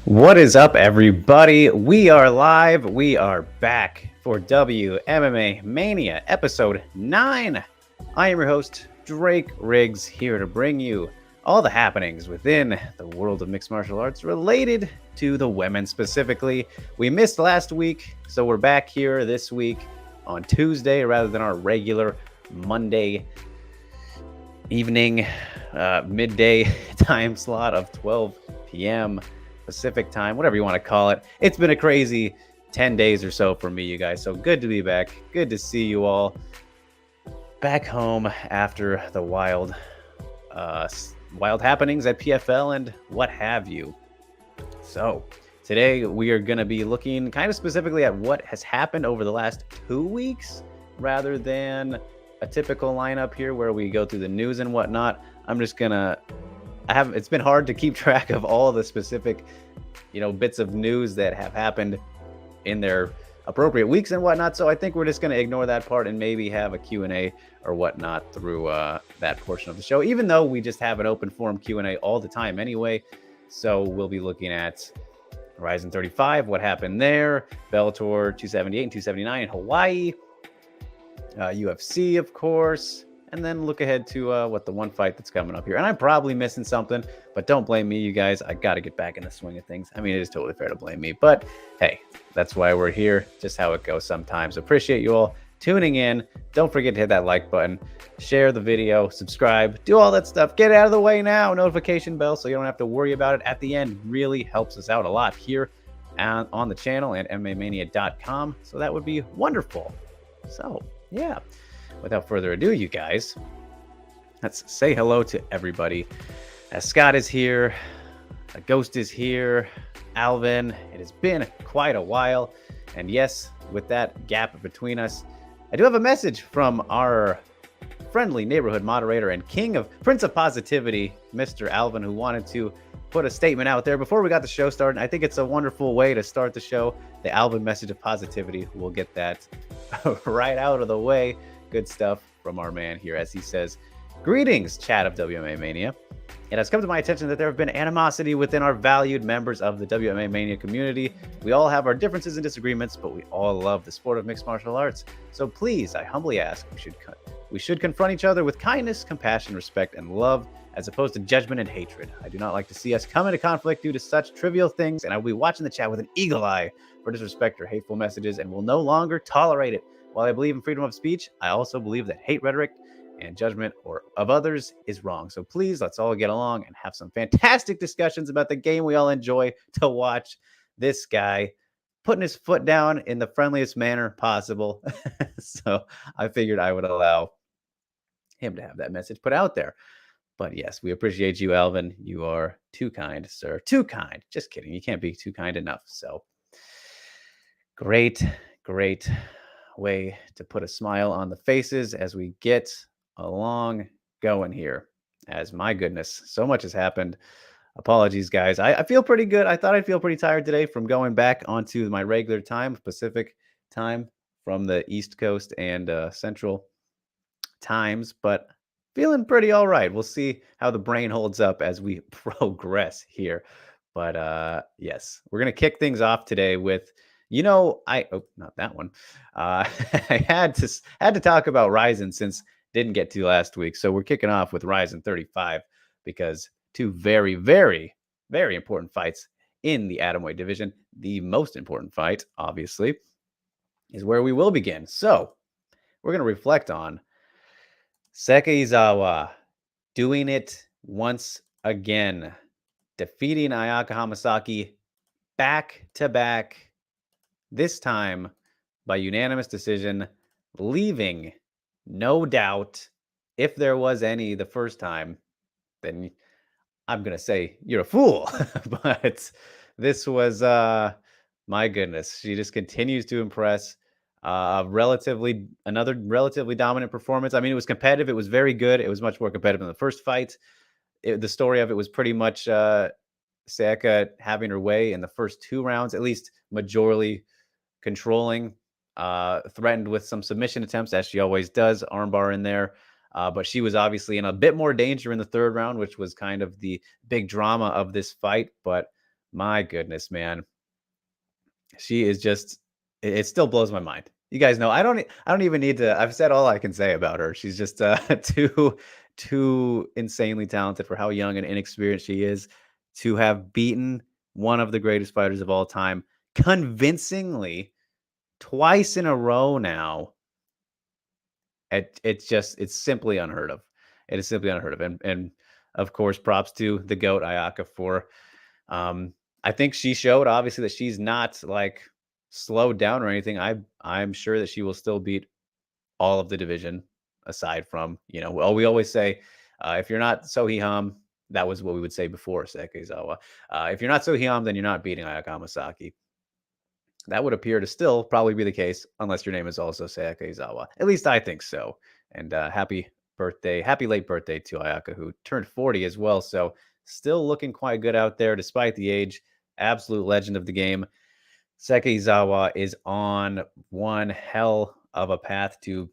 What is up, everybody? We are live. We are back for WMMA Mania episode 9. I am your host, Drake Riggs, here to bring you all the happenings within the world of mixed martial arts related to the women specifically. We missed last week, so we're back here this week on Tuesday rather than our regular Monday evening, midday time slot of 12 p.m. Pacific time, whatever you want to call it. It's been a crazy 10 days or so for me, you guys. So good to be back. Good to see you all back home after the wild happenings at PFL and what have you. So today we are going to be looking kind of specifically at what has happened over the last 2 weeks rather than a typical lineup here where we go through the news and whatnot. I'm just going to it's been hard to keep track of all the specific, bits of news that have happened in their appropriate weeks and whatnot. So I think we're just going to ignore that part and maybe have a Q&A or whatnot through that portion of the show, even though we just have an open forum Q&A all the time anyway. So we'll be looking at Ryzen 35, what happened there, Bellator 278 and 279 in Hawaii, UFC, of course, and then look ahead to what the one fight that's coming up here. And I'm probably missing something, but don't blame me, you guys. I got to get back in the swing of things. I mean, it is totally fair to blame me, but hey, that's why we're here. Just how it goes sometimes. Appreciate you all tuning in. Don't forget to hit that like button, share the video, subscribe, do all that stuff. Get it out of the way now. Notification bell so you don't have to worry about it at the end. Really helps us out a lot here on the channel and MMAmania.com. So that would be wonderful. So yeah. Without further ado, you guys, let's say hello to everybody. Scott is here, Ghost is here, Alvin. It has been quite a while. And yes, with that gap between us, I do have a message from our friendly neighborhood moderator and Prince of Positivity, Mr. Alvin, who wanted to put a statement out there before we got the show started. I think it's a wonderful way to start the show, the Alvin message of positivity. We'll get that right out of the way. Good stuff from our man here as he says, "Greetings, chat of WMMA Mania. It has come to my attention that there have been animosity within our valued members of the WMMA Mania community. We all have our differences and disagreements, but we all love the sport of mixed martial arts. So please, I humbly ask, we should confront each other with kindness, compassion, respect, and love, as opposed to judgment and hatred. I do not like to see us come into conflict due to such trivial things, and I will be watching the chat with an eagle eye for disrespect or hateful messages and will no longer tolerate it. While I believe in freedom of speech, I also believe that hate rhetoric and judgment of others is wrong. So please, let's all get along and have some fantastic discussions about the game we all enjoy to watch." This guy putting his foot down in the friendliest manner possible. So I figured I would allow him to have that message put out there. But yes, we appreciate you, Alvin. You are too kind, sir. Too kind. Just kidding. You can't be too kind enough. So great way to put a smile on the faces as we get along going here. As my goodness, so much has happened. Apologies, guys. I feel pretty good. I thought I'd feel pretty tired today from going back onto my regular time, Pacific time, from the East Coast and Central times, but feeling pretty all right. We'll see how the brain holds up as we progress here. But yes, we're going to kick things off today with not that one. I had to talk about Ryzen since didn't get to last week. So we're kicking off with Ryzen 35 because two very, very, very important fights in the atomweight division. The most important fight, obviously, is where we will begin. So we're going to reflect on Sekaizawa doing it once again, defeating Ayaka Hamasaki back to back. This time by unanimous decision, leaving no doubt. If there was any the first time, then I'm going to say you're a fool. But this was, my goodness, she just continues to impress. Another relatively dominant performance. I mean, it was competitive. It was very good. It was much more competitive than the first fight. The story of it was pretty much Sayaka having her way in the first 2 rounds, at least majorly controlling, threatened with some submission attempts, as she always does, armbar in there. But she was obviously in a bit more danger in the 3rd round, which was kind of the big drama of this fight. But My goodness, man. She is just it still blows my mind. You guys know I don't even need to I've said all I can say about her. She's just too insanely talented for how young and inexperienced she is to have beaten one of the greatest fighters of all time convincingly twice in a row now. It's simply unheard of. It is simply unheard of. And of course, props to the GOAT Ayaka for I think she showed obviously that she's not like slowed down or anything. I'm sure that she will still beat all of the division aside from, well, we always say if you're not Sohiham, that was what we would say before Sekizawa. If you're not Sohiham, then you're not beating Ayaka Hamasaki. That would appear to still probably be the case unless your name is also Sayaka Izawa. At least I think so. And happy late birthday to Ayaka, who turned 40 as well. So still looking quite good out there despite the age. Absolute legend of the game. Sekizawa is on one hell of a path to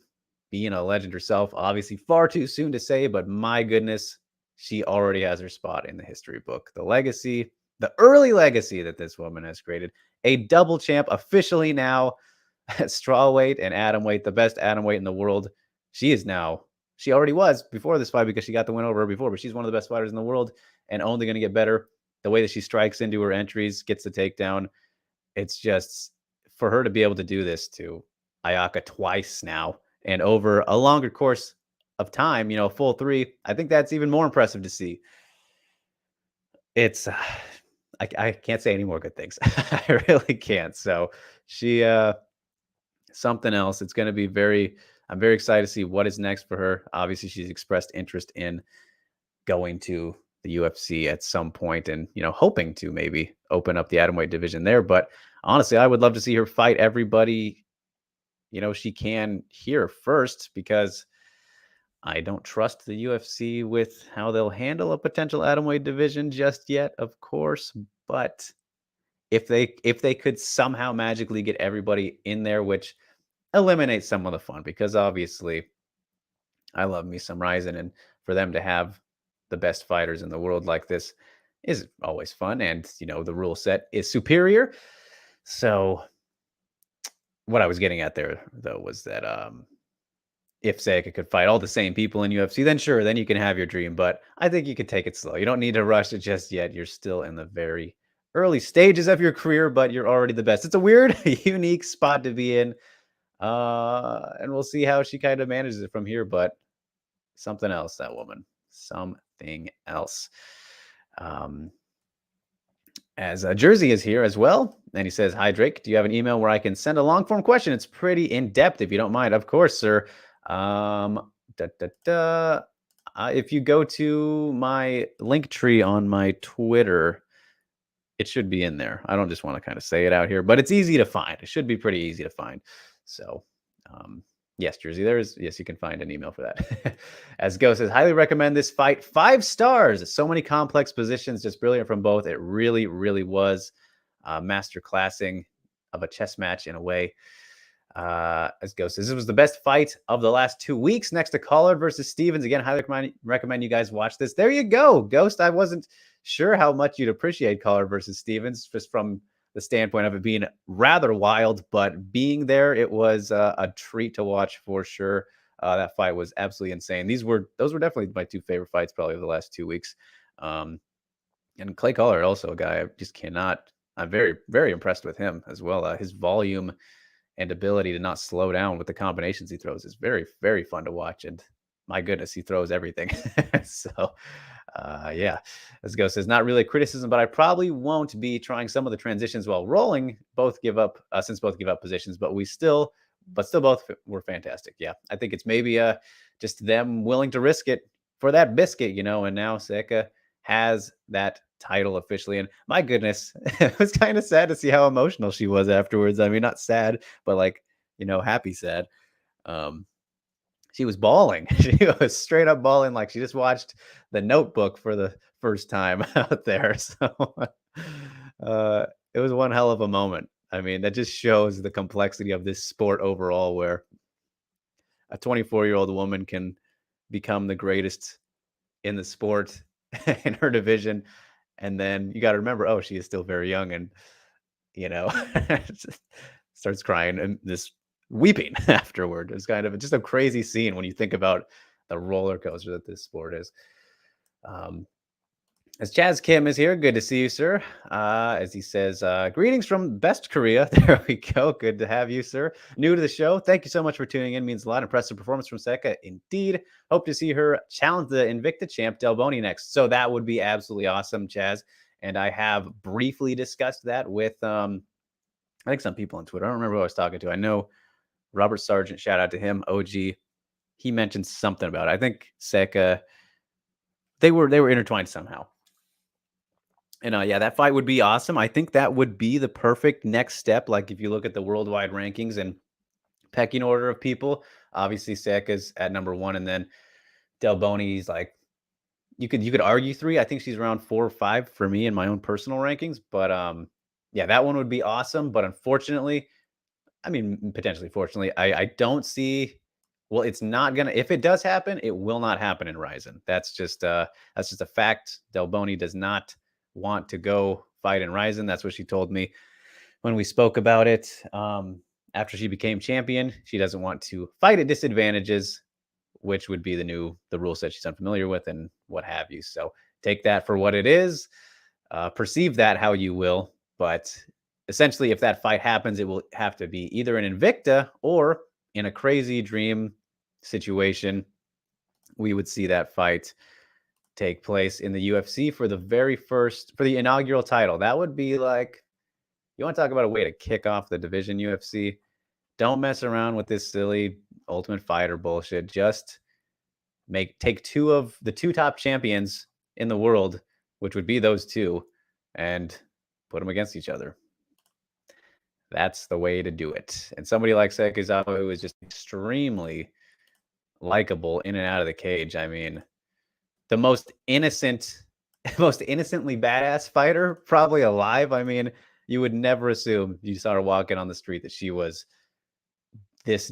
being a legend herself. Obviously, far too soon to say, but my goodness, she already has her spot in the history book. The legacy, the early legacy that this woman has created, a double champ officially now at strawweight and atomweight, the best atomweight in the world. She already was before this fight because she got the win over her before, but she's one of the best fighters in the world and only going to get better. The way that she strikes into her entries, gets the takedown. It's just for her to be able to do this to Ayaka twice now and over a longer course of time, full 3. I think that's even more impressive to see. It's I can't say any more good things. I really can't. So she something else. It's going to be I'm very excited to see what is next for her. Obviously, she's expressed interest in going to the UFC at some point and, hoping to maybe open up the atomweight division there. But honestly, I would love to see her fight everybody, she can here first because I don't trust the UFC with how they'll handle a potential atomweight division just yet, of course. But if they could somehow magically get everybody in there, which eliminates some of the fun, because obviously I love me some Ryzen, and for them to have the best fighters in the world like this is always fun. And, the rule set is superior. So what I was getting at there, though, was that if Sayaka could fight all the same people in UFC, then sure, then you can have your dream. But I think you could take it slow. You don't need to rush it just yet. You're still in the very early stages of your career, but you're already the best. It's a weird, unique spot to be in. And we'll see how she kind of manages it from here. But something else, that woman. Something else. As Jersey is here as well. And he says, "Hi, Drake. Do you have an email where I can send a long form question? It's pretty in depth if you don't mind." Of course, sir. If you go to my link tree on my Twitter, it should be in there. I don't just want to kind of say it out here, but it's easy to find. It should be pretty easy to find. So, yes, Jersey, yes, you can find an email for that. As Go says, highly recommend this fight. 5 stars. So many complex positions, just brilliant from both. It really, really was master classing of a chess match in a way. As Go says, this was the best fight of the last 2 weeks next to Collard versus Stevens. Again, highly recommend you guys watch this. There you go, Ghost. I wasn't sure how much you'd appreciate Collard versus Stevens just from the standpoint of it being rather wild, but being there, it was a treat to watch for sure. That fight was absolutely insane. Those were definitely my 2 favorite fights probably of the last 2 weeks. And Clay Collard, also a guy I just cannot. I'm very, very impressed with him as well. His volume and ability to not slow down with the combinations he throws is very, very fun to watch. And my goodness, he throws everything. So, yeah, as Go says, not really a criticism, but I probably won't be trying some of the transitions while rolling. Both give up positions, but still both were fantastic. Yeah, I think it's maybe just them willing to risk it for that biscuit, and now Seka has that title officially. And my goodness, it was kind of sad to see how emotional she was afterwards. I mean, not sad, but like, happy sad. She was bawling. She was straight up bawling, like she just watched The Notebook for the first time out there. So it was one hell of a moment. I mean, that just shows the complexity of this sport overall, where a 24-year-old woman can become the greatest in the sport in her division And then you got to remember, oh, she is still very young, and you know, starts crying and this weeping afterward. It's kind of just a crazy scene when you think about the roller coaster that this sport is. Um, as Chaz Kim is here, good to see you, sir. As he says, greetings from best Korea. There we go. Good to have you, sir. New to the show. Thank you so much for tuning in. Means a lot. Impressive performance from Seka. Indeed. Hope to see her challenge the Invicta champ Del Boni next. So that would be absolutely awesome, Chaz. And I have briefly discussed that with I think some people on Twitter. I don't remember who I was talking to. I know Robert Sargent, shout out to him, OG. He mentioned something about it. I think Seka, they were intertwined somehow. And yeah, that fight would be awesome. I think that would be the perfect next step. Like if you look at the worldwide rankings and pecking order of people, obviously Seka's at number one, and then Del Boni's like you could argue three. I think she's around 4 or 5 for me in my own personal rankings. But yeah, that one would be awesome. But unfortunately, I mean potentially fortunately, I don't see. Well, it's not gonna. If it does happen, it will not happen in Ryzen. That's just a fact. Del Boni does not want to go fight in Ryzen. That's what she told me when we spoke about it. After she became champion, she doesn't want to fight at disadvantages, which would be the rule set she's unfamiliar with and what have you. So take that for what it is. Perceive that how you will, but essentially, if that fight happens, it will have to be either an Invicta or in a crazy dream situation, we would see that fight take place in the UFC for the inaugural title. That would be like, you want to talk about a way to kick off the division UFC? Don't mess around with this silly Ultimate Fighter bullshit. Just take 2 of the 2 top champions in the world, which would be those 2, and put them against each other. That's the way to do it. And somebody like Sekizawa, who is just extremely likable in and out of the cage. I mean, the most innocently badass fighter probably alive. I mean, you would never assume you saw her walking on the street that she was this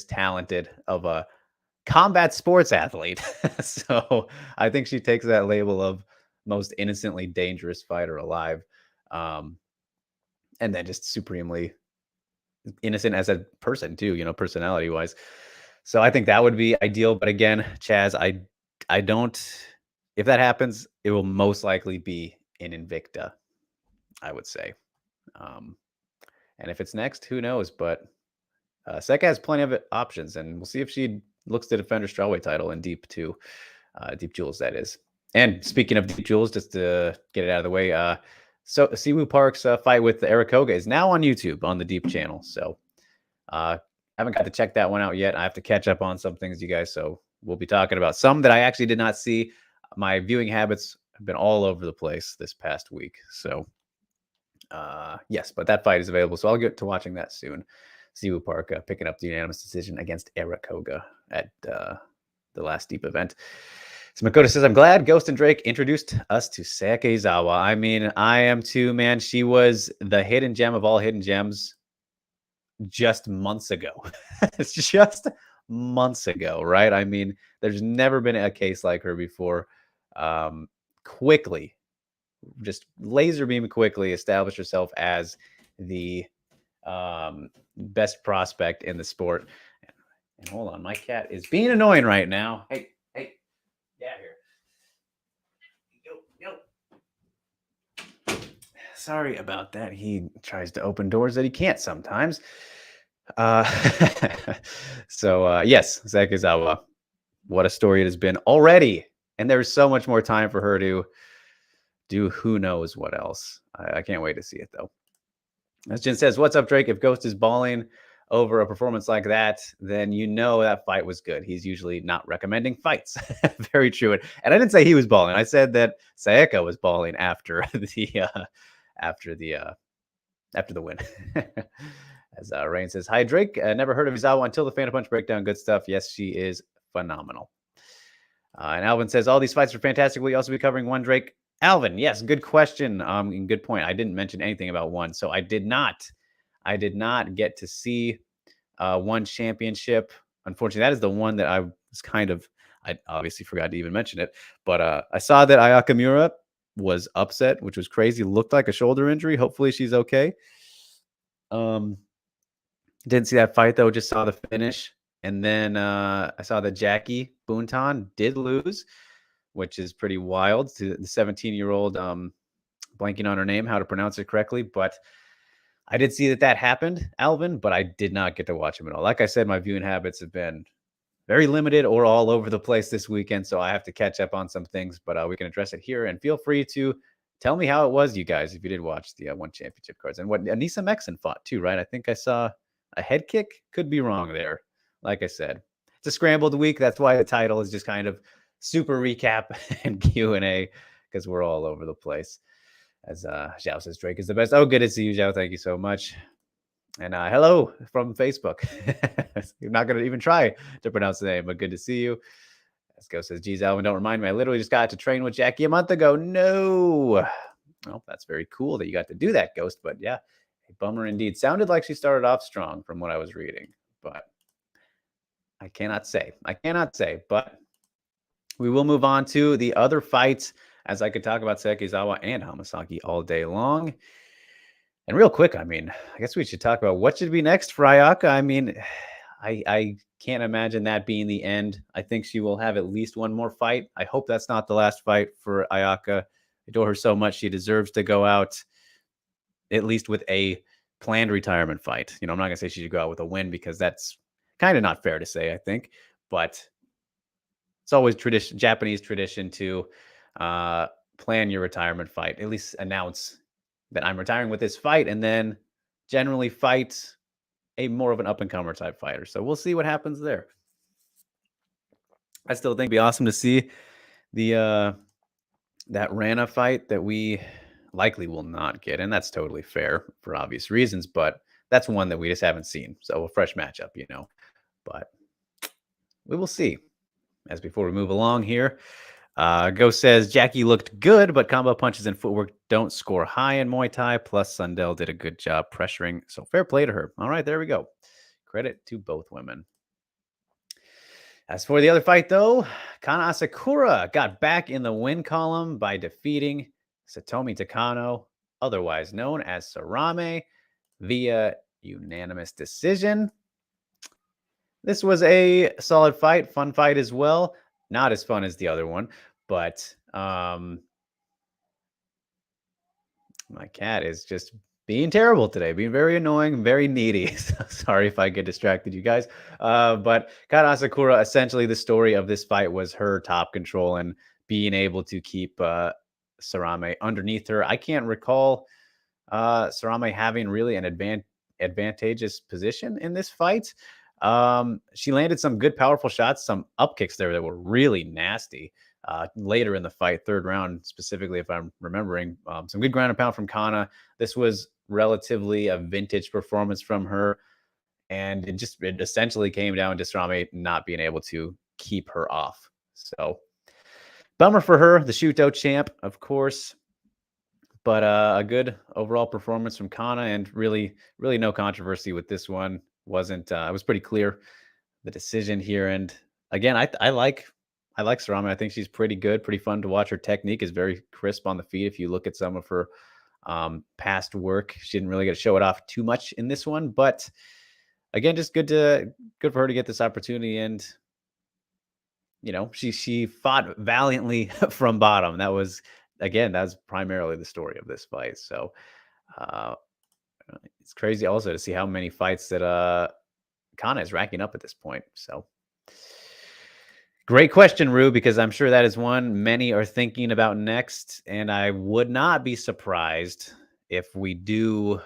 talented of a combat sports athlete. So I think she takes that label of most innocently dangerous fighter alive. And then just supremely innocent as a person too, personality wise. So I think that would be ideal. But again, Chaz, I don't, if that happens, it will most likely be in Invicta, I would say. And if it's next, who knows? But Seka has plenty of options, and we'll see if she looks to defend her strawweight title in Deep too. Deep Jewels, that is. And speaking of Deep Jewels, just to get it out of the way, so Siwoo Park's fight with Eric Koga is now on YouTube on the Deep channel. So I haven't got to check that one out yet. I have to catch up on some things, you guys. So we'll be talking about some that I actually did not see. My viewing habits have been all over the place this past week. So yes, but that fight is available. So I'll get to watching that soon. Siwoo Park picking up the unanimous decision against Eric Koga at the last Deep event. So Makoto says, I'm glad Ghost and Drake introduced us to Sekizawa. I mean, I am too, man. She was the hidden gem of all hidden gems just months ago. It's just months ago, right? I mean, there's never been a case like her before. Quickly, just laser beam quickly established herself as the best prospect in the sport. And hold on, my cat is being annoying right now. Hey, get here. Yo. Sorry about that. He tries to open doors that he can't sometimes. So yes, Sekizawa. What a story it has been already. And there's so much more time for her to do who knows what else. I can't wait to see it, though. As Jen says, what's up, Drake? If Ghost is balling over a performance like that, then you know that fight was good. He's usually not recommending fights. Very true. And I didn't say he was balling. I said that Sayaka was balling after the win. As Rain says, hi, Drake. Never heard of Izawa until the Phantom Punch breakdown. Good stuff. Yes, she is phenomenal. And Alvin says, all these fights are fantastic. Will you also be covering one, Drake? Alvin, yes, good question. And good point. I didn't mention anything about one. So I did not get to see one championship. Unfortunately, that is the one that I was I obviously forgot to even mention it. But I saw that Ayakamura was upset, which was crazy. Looked like a shoulder injury. Hopefully she's okay. Didn't see that fight though, just saw the finish. And then I saw that Jackie Bhutan did lose, which is pretty wild, to the 17-year-old, blanking on her name, how to pronounce it correctly. But I did see that happened, Alvin, but I did not get to watch him at all. Like I said, my viewing habits have been very limited or all over the place this weekend, so I have to catch up on some things, but we can address it here. And feel free to tell me how it was, you guys, if you did watch the one championship cards. And what Anissa Mexon fought too, right? I think I saw a head kick. Could be wrong there. Like I said, it's a scrambled week. That's why the title is just kind of super recap and Q&A, because we're all over the place. As Zhao says, Drake is the best. Oh, good to see you, Zhao. Thank you so much. And hello from Facebook. You're not going to even try to pronounce the name, but good to see you. Esco says, geez, Alvin, don't remind me. I literally just got to train with Jackie a month ago. No. Well, that's very cool that you got to do that, Ghost. But yeah, a bummer indeed. Sounded like she started off strong from what I was reading, but I cannot say. But we will move on to the other fights, as I could talk about Sekizawa and Hamasaki all day long. And real quick, I mean, I guess we should talk about what should be next for Ayaka. I mean, I can't imagine that being the end. I think she will have at least one more fight. I hope that's not the last fight for Ayaka. I adore her so much. She deserves to go out at least with a planned retirement fight. You know, I'm not going to say she should go out with a win, because that's kind of not fair to say, I think. But it's always Japanese tradition to plan your retirement fight, at least announce that I'm retiring with this fight, and then generally fight a more of an up-and-comer type fighter. So we'll see what happens there. I still think it'd be awesome to see the that Rana fight that we likely will not get, and that's totally fair for obvious reasons, but that's one that we just haven't seen. So a fresh matchup, you know. But we will see. As before we move along here, Ghost says, Jackie looked good, but combo punches and footwork don't score high in Muay Thai. Plus, Sundell did a good job pressuring. So fair play to her. All right, there we go. Credit to both women. As for the other fight, though, Kana Asakura got back in the win column by defeating Satomi Takano, otherwise known as Sarame, via unanimous decision. This was a solid fight, fun fight as well. Not as fun as the other one, but my cat is just being terrible today, being very annoying, very needy. So sorry if I get distracted, you guys. But Kana Asakura, essentially the story of this fight was her top control and being able to keep Sarame underneath her. I can't recall Sarame having really an advantageous position in this fight. She landed some good, powerful shots, some up kicks there that were really nasty. Later in the fight, third round specifically, if I'm remembering, some good ground and pound from Kana. This was relatively a vintage performance from her, and it essentially came down to Sarame not being able to keep her off. So bummer for her, the Shuto champ, of course. But a good overall performance from Kana, and really no controversy with this one. It was pretty clear, the decision here. And again, I like Sarame. I think she's pretty good, pretty fun to watch. Her technique is very crisp on the feet. If you look at some of her past work, she didn't really get to show it off too much in this one. But again, just good for her to get this opportunity. And you know, she fought valiantly from bottom. That was primarily the story of this fight. So it's crazy also to see how many fights that Kana is racking up at this point. So great question, Rue, because I'm sure that is one many are thinking about next. And I would not be surprised if we do.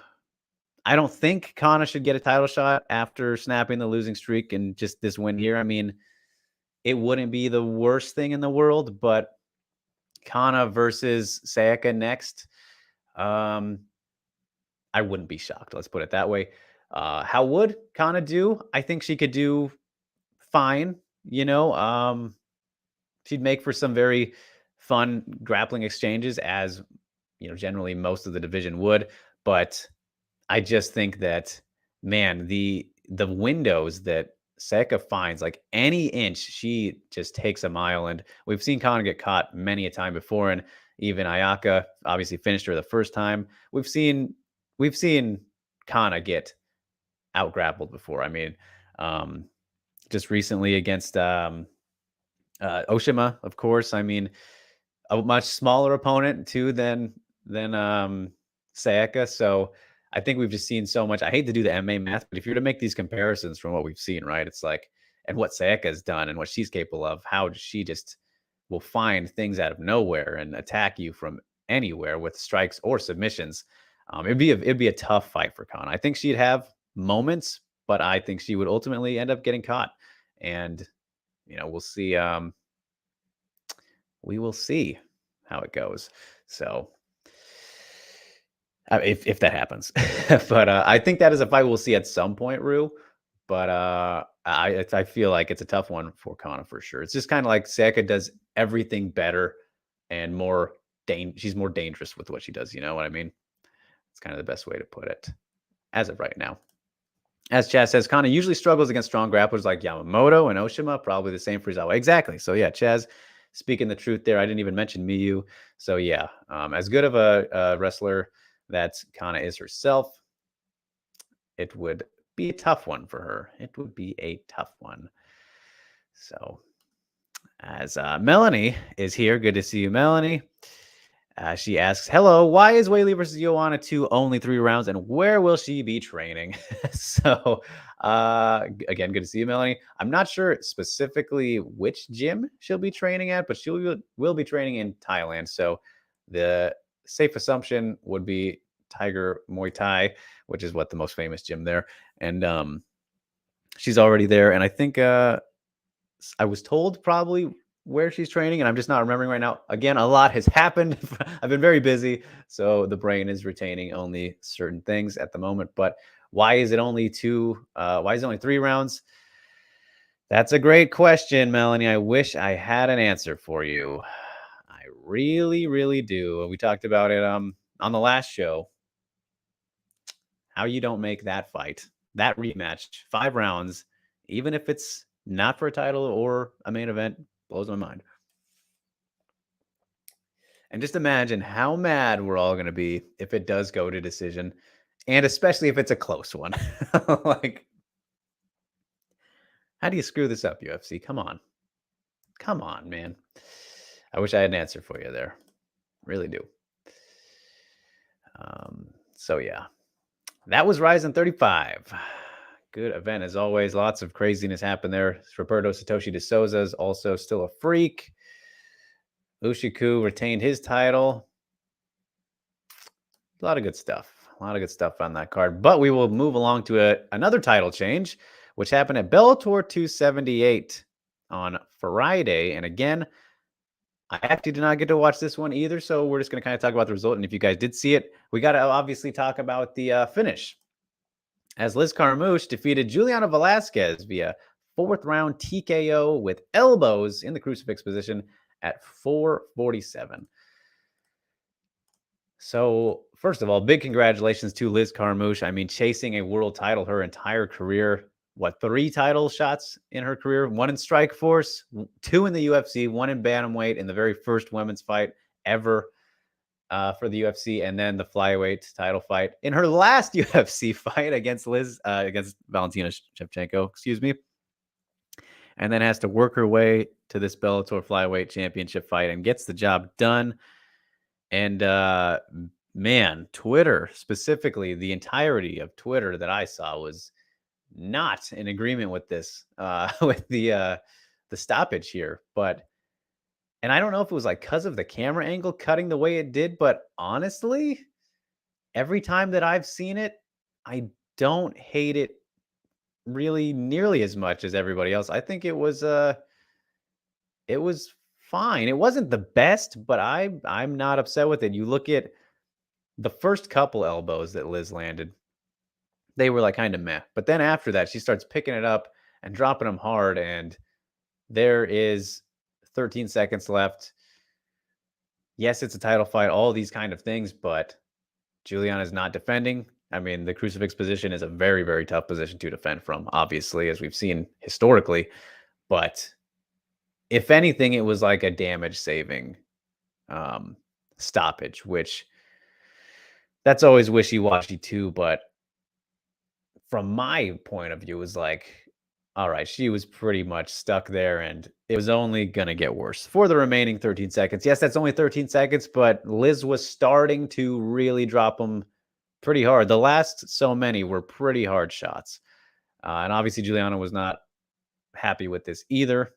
I don't think Kana should get a title shot after snapping the losing streak and just this win here. I mean, it wouldn't be the worst thing in the world, but Kana versus Sayaka next, I wouldn't be shocked. Let's put it that way. How would Kana do? I think she could do fine. You know, she'd make for some very fun grappling exchanges, as you know, generally most of the division would. But I just think that, man, the windows that Sayaka finds, like any inch, she just takes a mile. And we've seen Kana get caught many a time before. And Even Ayaka obviously finished her the first time. We've seen Kana get out grappled before. I mean, um, just recently against Oshima, of course. I mean, a much smaller opponent too than Sayaka. So I think we've just seen so much. I hate to do the MMA math, but if you're to make these comparisons from what we've seen, right? It's like, and what Sayaka has done and what she's capable of, how she just will find things out of nowhere and attack you from anywhere with strikes or submissions. It'd be a tough fight for Khan. I think she'd have moments, but I think she would ultimately end up getting caught. And we'll see. We will see how it goes. So if that happens, but I think that is a fight we'll see at some point, Rue. But I feel like it's a tough one for Kana for sure. It's just kind of like Sayaka does everything better and more. She's more dangerous with what she does. You know what I mean? It's kind of the best way to put it as of right now. As Chaz says, Kana usually struggles against strong grapplers like Yamamoto and Oshima. Probably the same for Izawa. Exactly. So yeah, Chaz, speaking the truth there. I didn't even mention Miyu. So yeah, as good of a wrestler that Kana is herself, it would be a tough one for her. It would be a tough one. So as Melanie is here, good to see you, Melanie. She asks, hello, why is Whaley versus Joanna 2 only 3 rounds, and where will she be training? So, again, good to see you, Melanie. I'm not sure specifically which gym she'll be training at, but she will be training in Thailand. So the safe assumption would be Tiger Muay Thai, which is what the most famous gym there. And she's already there. And I think I was told probably where she's training, and I'm just not remembering right now. Again, a lot has happened. I've been very busy, so the brain is retaining only certain things at the moment. But why is it only 2? Why is it only 3 rounds? That's a great question, Melanie. I wish I had an answer for you. I really, really do. We talked about it on the last show. How you don't make that fight, that rematch, 5 rounds, even if it's not for a title or a main event, blows my mind. And just imagine how mad we're all going to be if it does go to decision, and especially if it's a close one. Like, how do you screw this up, UFC? Come on. Come on, man. I wish I had an answer for you there. Really do. So, yeah. That was Ryzen 35. Good event as always. Lots of craziness happened there. Roberto Satoshi de Souza is also still a freak. Ushiku retained his title. A lot of good stuff. A lot of good stuff on that card. But we will move along to another title change, which happened at Bellator 278 on Friday. And again, I actually did not get to watch this one either, so we're just going to kind of talk about the result. And if you guys did see it, we got to obviously talk about the finish, as Liz Carmouche defeated Juliana Velasquez via 4th round TKO with elbows in the crucifix position at 4:47. So, first of all, big congratulations to Liz Carmouche. I mean, chasing a world title her entire career. What, 3 title shots in her career? 1 in Strikeforce, 2 in the UFC, 1 in Bantamweight in the very first women's fight ever for the UFC, and then the flyweight title fight in her last UFC fight against Valentina Shevchenko, excuse me. And then has to work her way to this Bellator flyweight championship fight and gets the job done. And man, Twitter, specifically the entirety of Twitter that I saw, was not in agreement with this, with the stoppage here. And I don't know if it was like because of the camera angle cutting the way it did, but honestly, every time that I've seen it, I don't hate it really nearly as much as everybody else. I think it was fine. It wasn't the best, but I'm not upset with it. You look at the first couple elbows that Liz landed, they were like kind of meh. But then after that, she starts picking it up and dropping them hard, and there is 13 seconds left. Yes, it's a title fight, all these kind of things, but Juliana's not defending. I mean, the crucifix position is a very, very tough position to defend from, obviously, as we've seen historically. But if anything, it was like a damage saving stoppage, which that's always wishy-washy too. But from my point of view, is like, all right, she was pretty much stuck there, and it was only going to get worse for the remaining 13 seconds. Yes, that's only 13 seconds, but Liz was starting to really drop them pretty hard. The last so many were pretty hard shots. And obviously, Juliana was not happy with this either.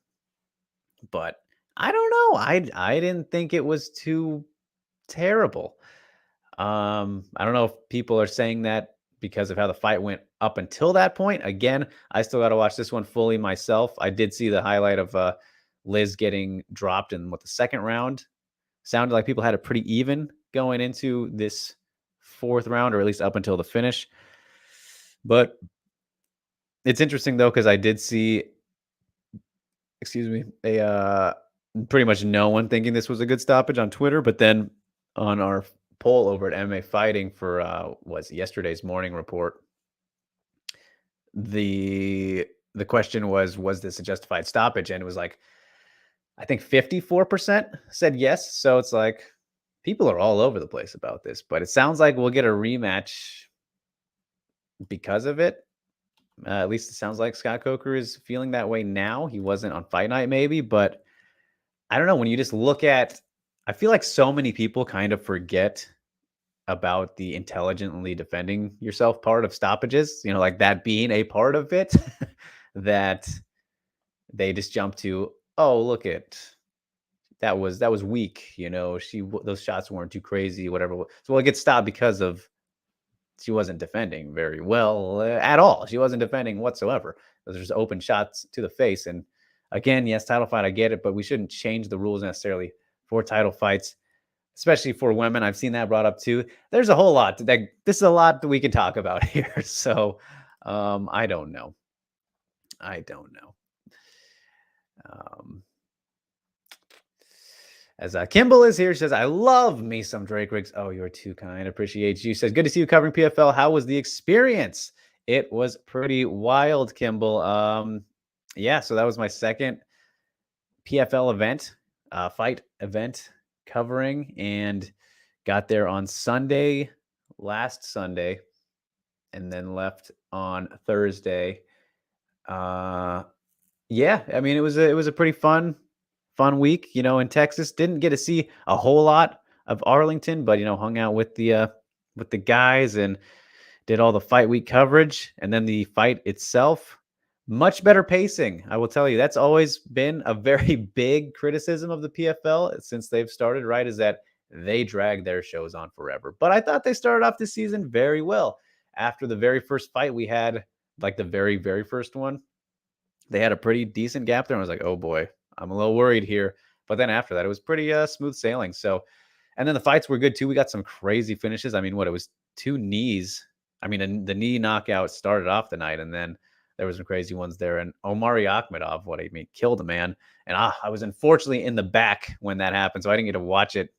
But I don't know. I didn't think it was too terrible. I don't know if people are saying that because of how the fight went up until that point. Again, I still got to watch this one fully myself. I did see the highlight of Liz getting dropped in the second round. Sounded like people had it pretty even going into this fourth round, or at least up until the finish. But it's interesting though, because I did see, excuse me, a pretty much no one thinking this was a good stoppage on Twitter, but then on our poll over at MMA Fighting for was yesterday's morning report, the question was this a justified stoppage? And it was like, I think 54% said yes. So it's like people are all over the place about this, but it sounds like we'll get a rematch because of it. At least it sounds like Scott Coker is feeling that way now. He wasn't on Fight Night maybe, but I don't know. When you just look at, I feel like so many people kind of forget about the intelligently defending yourself part of stoppages, like that being a part of it, that they just jump to, oh, look at that was weak. Those shots weren't too crazy, whatever. So it gets stopped because of she wasn't defending very well at all. She wasn't defending whatsoever. There's open shots to the face. And again, yes, title fight, I get it, but we shouldn't change the rules necessarily for title fights, especially for women. I've seen that brought up too. There's a whole lot. This is a lot that we can talk about here. So I don't know. As Kimball is here, she says, I love me some Drake Riggs. Oh, you're too kind. Appreciate you. Says, good to see you covering PFL. How was the experience? It was pretty wild, Kimball. Yeah, so that was my second PFL event, fight event covering, and got there on last Sunday, and then left on Thursday. Yeah, I mean, it was a pretty fun week, in Texas. Didn't get to see a whole lot of Arlington, but hung out with the guys and did all the fight week coverage. And then the fight itself, much better pacing. I will tell you, that's always been a very big criticism of the PFL since they've started, right? Is that they drag their shows on forever. But I thought they started off this season very well. After the very first fight we had, like the very, very first one, they had a pretty decent gap there. And I was like, oh boy, I'm a little worried here. But then after that, it was pretty smooth sailing. So, and then the fights were good too. We got some crazy finishes. I mean, it was 2 knees. I mean, the knee knockout started off the night, and then there was some crazy ones there. And Omari Akhmedov, killed a man. And I was unfortunately in the back when that happened, so I didn't get to watch it,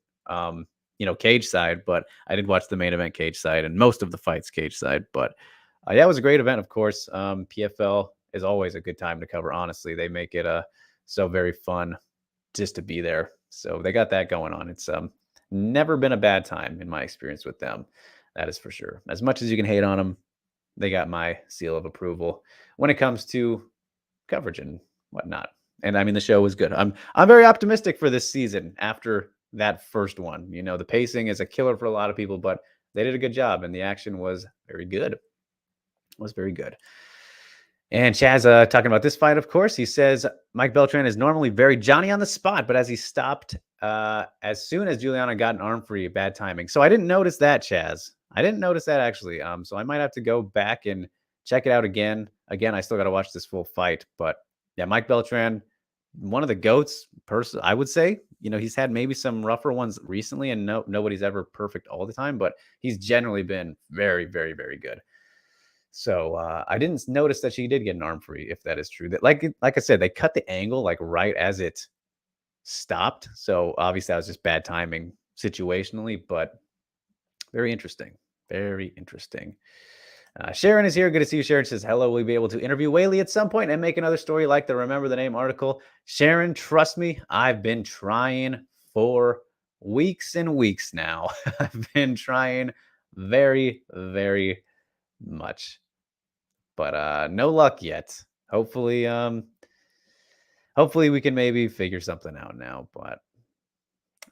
cage side. But I did watch the main event cage side and most of the fights cage side. But yeah, it was a great event, of course. PFL is always a good time to cover. Honestly, they make it so very fun just to be there. So they got that going on. It's never been a bad time in my experience with them. That is for sure. As much as you can hate on them, they got my seal of approval when it comes to coverage and whatnot. And I mean, the show was good. I'm very optimistic for this season after that first one. The pacing is a killer for a lot of people, but they did a good job, and the action was very good. And Chaz talking about this fight, of course. He says, Mike Beltran is normally very Johnny on the spot, but as he stopped as soon as Juliana got an arm free, bad timing. So I didn't notice that, Chaz. I didn't notice that, actually. So I might have to go back and check it out again. Again, I still got to watch this full fight. But yeah, Mike Beltran, one of the GOATs, I would say. He's had maybe some rougher ones recently, and nobody's ever perfect all the time, but he's generally been very, very, very good. So I didn't notice that she did get an arm free, if that is true. That like I said, they cut the angle like right as it stopped. So obviously that was just bad timing situationally, but very interesting. Very interesting. Sharon is here. Good to see you, Sharon. Says, hello, will you be able to interview Whaley at some point and make another story like the Remember the Name article? Sharon, trust me, I've been trying for weeks and weeks now. I've been trying very, very much, but no luck yet. Hopefully we can maybe figure something out now. But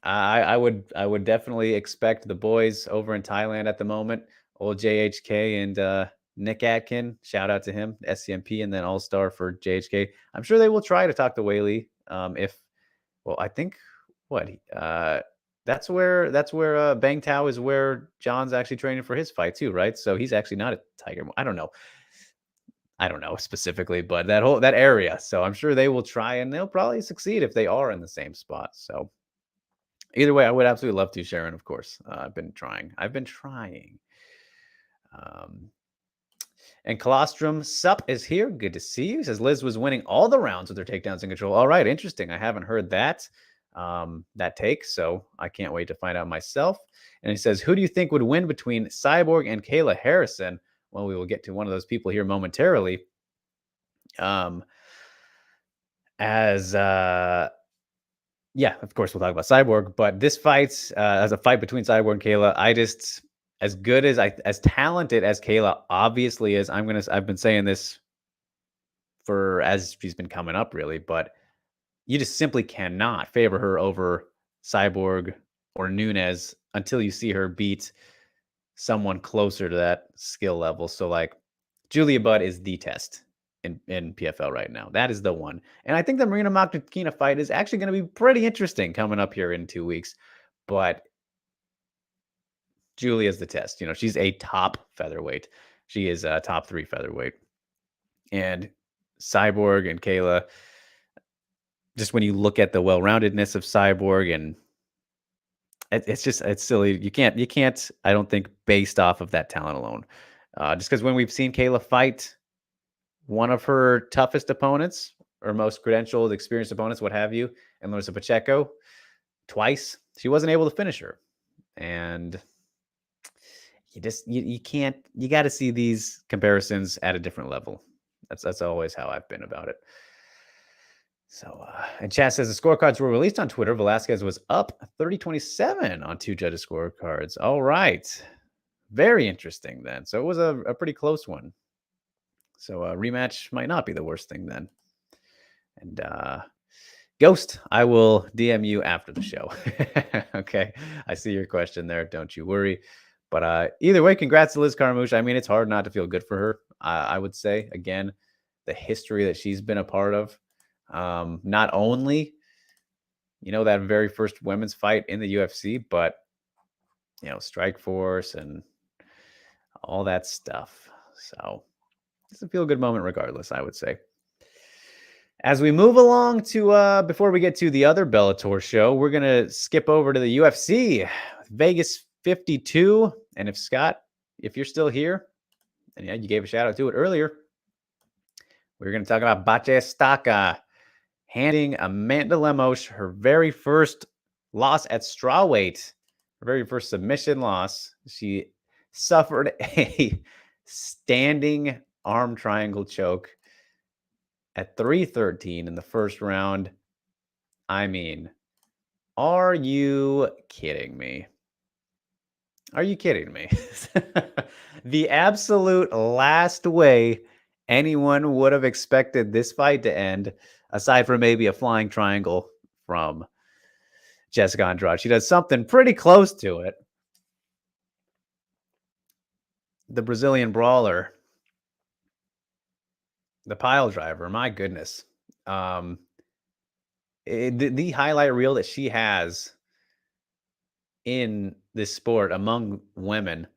I would definitely expect the boys over in Thailand at the moment, old JHK and Nick Atkin. Shout out to him, SCMP, and then All Star for JHK. I'm sure they will try to talk to Whaley. If well, I think what that's where Bang Tao is where John's actually training for his fight too, right? So he's actually not a Tiger. I don't know specifically, but that area. So I'm sure they will try and they'll probably succeed if they are in the same spot. So either way, I would absolutely love to, Sharon, of course. I've been trying. Um, and Colostrum Sup is here. Good to see you. He says Liz was winning all the rounds with her takedowns in control. All right, interesting. I haven't heard that take, so I can't wait to find out myself. And he says, who do you think would win between Cyborg and Kayla Harrison? Well, we will get to one of those people here momentarily. As yeah, of course we'll talk about Cyborg, but this fight as a fight between Cyborg and Kayla, as good as talented as Kayla obviously is. I've been saying this for as she's been coming up really, but you just simply cannot favor her over Cyborg or Nunes until you see her beat someone closer to that skill level. So like Julia Budd is the test in PFL right now. That is the one. And I think the Marina Makina fight is actually going to be pretty interesting coming up here in 2 weeks. But Julia's the test. You know, she's a top featherweight. She is a top 3 featherweight. And Cyborg and Kayla, just when you look at the well-roundedness of Cyborg, and it's silly. You can't, I don't think, based off of that talent alone. Just because when we've seen Kayla fight one of her toughest opponents or most credentialed, experienced opponents, what have you, and Larissa Pacheco twice, she wasn't able to finish her. And you can't, you got to see these comparisons at a different level. That's always how I've been about it. So, and chat says the scorecards were released on Twitter. Velasquez was up 30-27 on 2 judges' scorecards. All right. Very interesting then. So it was a pretty close one. So a rematch might not be the worst thing then. And Ghost, I will DM you after the show. Okay. I see your question there. Don't you worry. But either way, congrats to Liz Carmouche. I mean, it's hard not to feel good for her. I would say, again, the history that she's been a part of. Not only, that very first women's fight in the UFC, but, Strike Force and all that stuff. So it's a feel-good moment regardless, I would say. As we move along to, before we get to the other Bellator show, we're going to skip over to the UFC, Vegas 52. And if you're still here, and yeah, you gave a shout out to it earlier, we're going to talk about Bache Staka handing Amanda Lemos her very first loss at strawweight, her very first submission loss. She suffered a standing arm triangle choke at 3:13 in the first round. I mean, are you kidding me? Are you kidding me? The absolute last way anyone would have expected this fight to end, aside from maybe a flying triangle from Jessica Andrade. She does something pretty close to it. The Brazilian brawler, the pile driver, my goodness. The highlight reel that she has in this sport among women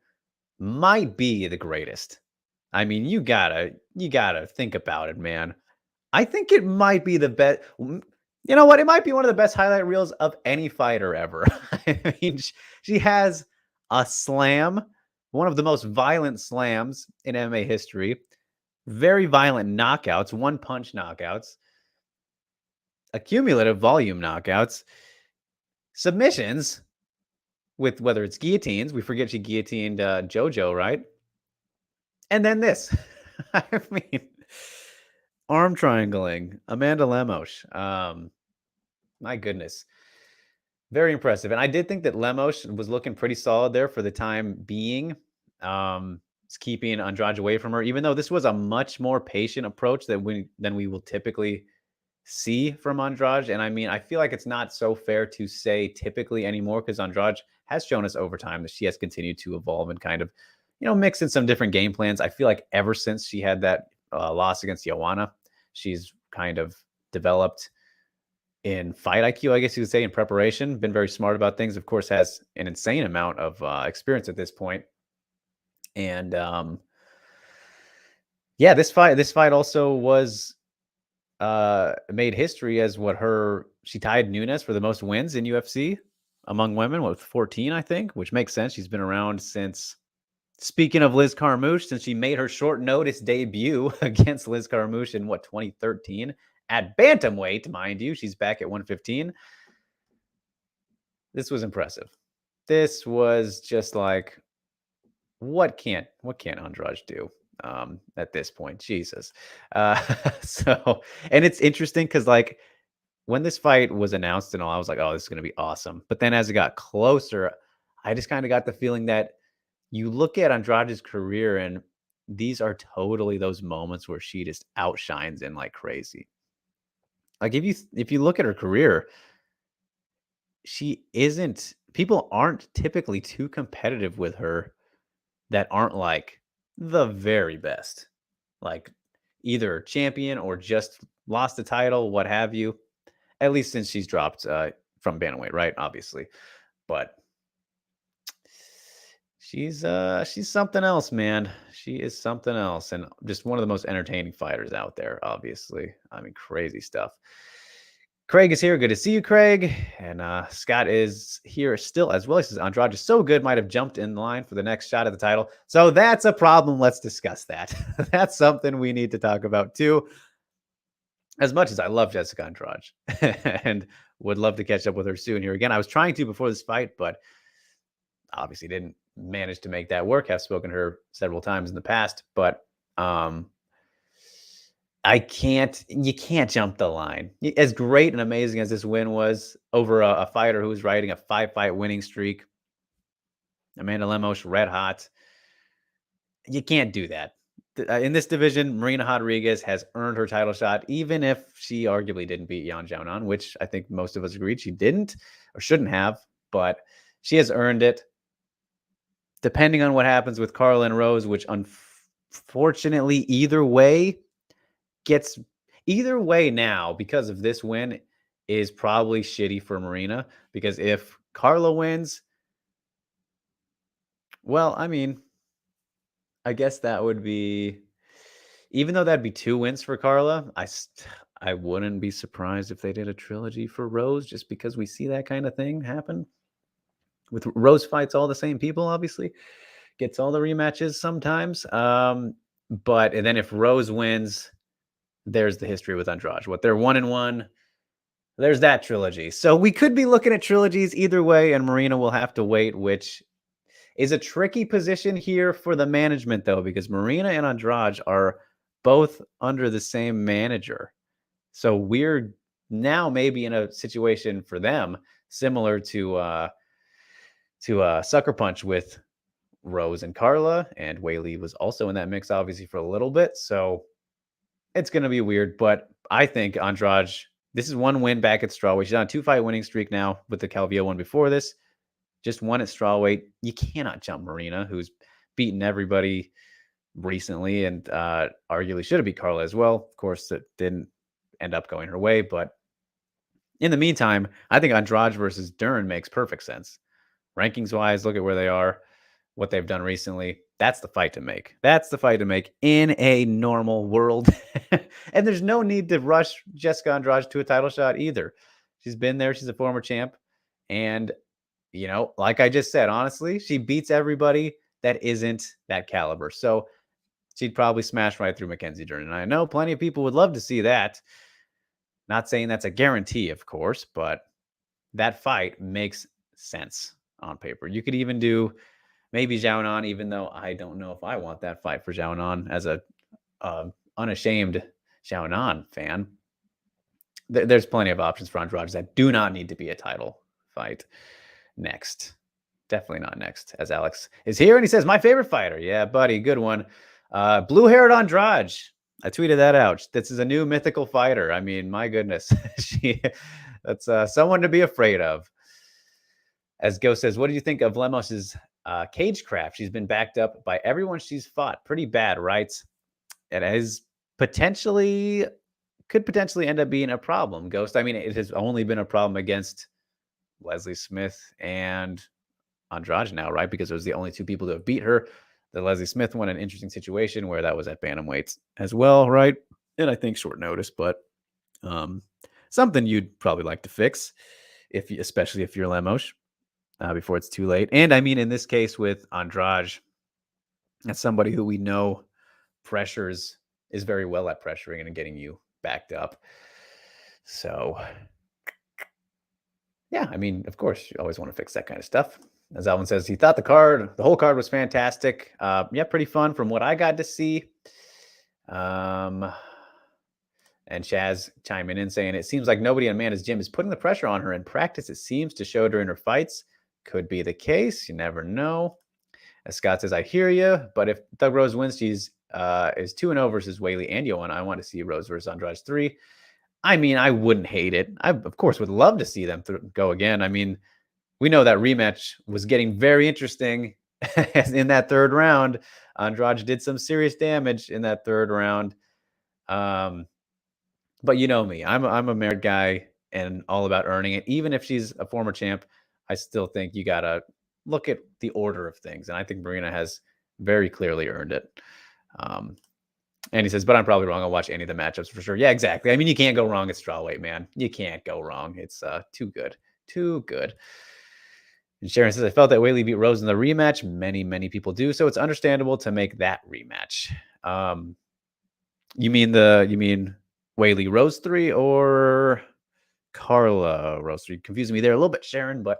might be the greatest. I mean, you gotta think about it, man. I think it might be the best. You know what? It might be one of the best highlight reels of any fighter ever. I mean, she has a slam, one of the most violent slams in MMA history. Very violent knockouts, one-punch knockouts, accumulative volume knockouts, submissions with whether it's guillotines. We forget she guillotined JoJo, right? And then this. I mean, arm triangling, Amanda Lemos. My goodness. Very impressive. And I did think that Lemos was looking pretty solid there for the time being. It's keeping Andrade away from her, even though this was a much more patient approach than we will typically see from Andrade. And I mean, I feel like it's not so fair to say typically anymore, because Andrade has shown us over time that she has continued to evolve and kind of, mix in some different game plans. I feel like ever since she had that loss against Joanna, she's kind of developed in fight IQ, I guess you could say, in preparation, been very smart about things. Of course, has an insane amount of experience at this point. And yeah, this fight also was made history as she tied Nunes for the most wins in UFC among women with 14, I think, which makes sense. She's been around since, speaking of Liz Carmouche, since she made her short notice debut against Liz Carmouche in 2013 at bantamweight, mind you. She's back at 115. This was impressive. This was just like, what can't Andrade do at this point? Jesus. So, and it's interesting because, like, when this fight was announced and all, I was like, oh, this is going to be awesome. But then as it got closer, I just kind of got the feeling that you look at Andrade's career, and these are totally those moments where she just outshines in like crazy. Like, if you look at her career, people aren't typically too competitive with her that aren't like the very best, like either champion or just lost the title, what have you. At least since she's dropped from bantamweight, right? Obviously, but she's something else, man. She is something else, and just one of the most entertaining fighters out there. Obviously, I mean, crazy stuff. Craig is here. Good to see you, Craig. And Scott is here still as well. He says Andrade is so good, might have jumped in line for the next shot at the title. So that's a problem. Let's discuss that. That's something we need to talk about too. As much as I love Jessica Andrade and would love to catch up with her soon here again. I was trying to before this fight, but obviously didn't manage to make that work. I've spoken to her several times in the past, but you can't jump the line. As great and amazing as this win was over a fighter who was riding a 5-fight winning streak, Amanda Lemos, red hot, you can't do that. In this division, Marina Rodriguez has earned her title shot, even if she arguably didn't beat Yan Xiaonan, which I think most of us agreed she didn't or shouldn't have, but she has earned it. Depending on what happens with Carla and Rose, which unfortunately either way now, because of this win, is probably shitty for Marina, because if Carla wins, well, I mean, I guess that would be, even though that'd be 2 wins for Carla, I wouldn't be surprised if they did a trilogy for Rose, just because we see that kind of thing happen. With Rose fights all the same people, obviously. Gets all the rematches sometimes. But and then if Rose wins, there's the history with Andrade. What, they're 1-1. There's that trilogy. So we could be looking at trilogies either way, and Marina will have to wait, which is a tricky position here for the management, though, because Marina and Andrade are both under the same manager. So we're now maybe in a situation for them similar to Sucker Punch with Rose and Carla, and Weili was also in that mix, obviously, for a little bit. So it's going to be weird, but I think Andrade, this is 1 win back at strawweight. She's on a 2-fight winning streak now with the Calvillo one before this. Just 1 at strawweight. You cannot jump Marina, who's beaten everybody recently and arguably should have beat Carla as well. Of course, it didn't end up going her way, but in the meantime, I think Andrade versus Dern makes perfect sense. Rankings-wise, look at where they are, what they've done recently. That's the fight to make. That's the fight to make in a normal world. And there's no need to rush Jessica Andrade to a title shot either. She's been there. She's a former champ. And, like I just said, honestly, she beats everybody that isn't that caliber. So she'd probably smash right through Mackenzie Dern. And I know plenty of people would love to see that. Not saying that's a guarantee, of course, but that fight makes sense on paper. You could even do maybe Xiaonan, even though I don't know if I want that fight for Xiaonan as a unashamed Xiaonan fan. There's plenty of options for Andrade that do not need to be a title fight next. Definitely not next, as Alex is here and he says, my favorite fighter. Yeah, buddy, good one. Blue-haired Andrade. I tweeted that out. This is a new mythical fighter. I mean, my goodness. That's someone to be afraid of. As Ghost says, what do you think of Lemos's cage craft? She's been backed up by everyone she's fought. Pretty bad, right? It is could potentially end up being a problem, Ghost. I mean, it has only been a problem against Leslie Smith and Andrade now, right? Because those are the only two people to have beat her. The Leslie Smith one, an interesting situation where that was at bantamweights as well, right? And I think short notice, but something you'd probably like to fix, especially if you're Lemos, before it's too late. And I mean, in this case with Andrade, that's somebody who we know is very well at pressuring and getting you backed up. So, yeah, I mean, of course, you always want to fix that kind of stuff. As Alvin says, he thought the whole card was fantastic. Yeah, pretty fun from what I got to see. And Chaz chiming in saying, it seems like nobody in Amanda's gym is putting the pressure on her in practice. It seems to show during her fights. Could be the case. You never know. As Scott says, I hear you. But if Doug Rose wins, she's is 2-0 versus Whaley and Joanna. I want to see Rose versus Andrade 3. I mean, I wouldn't hate it. I, of course, would love to see them go again. I mean, we know that rematch was getting very interesting in that third round. Andrade did some serious damage in that third round. But you know me, I'm a married guy and all about earning it. Even if she's a former champ, I still think you got to look at the order of things. And I think Marina has very clearly earned it. And he says, but I'm probably wrong. I'll watch any of the matchups for sure. Yeah, exactly. I mean, you can't go wrong at strawweight, man. You can't go wrong. It's too good. Too good. And Sharon says, I felt that Whaley beat Rose in the rematch. Many, many people do. So it's understandable to make that rematch. You mean Whaley Rose 3 or Carla Rose 3? Confusing me there a little bit, Sharon, but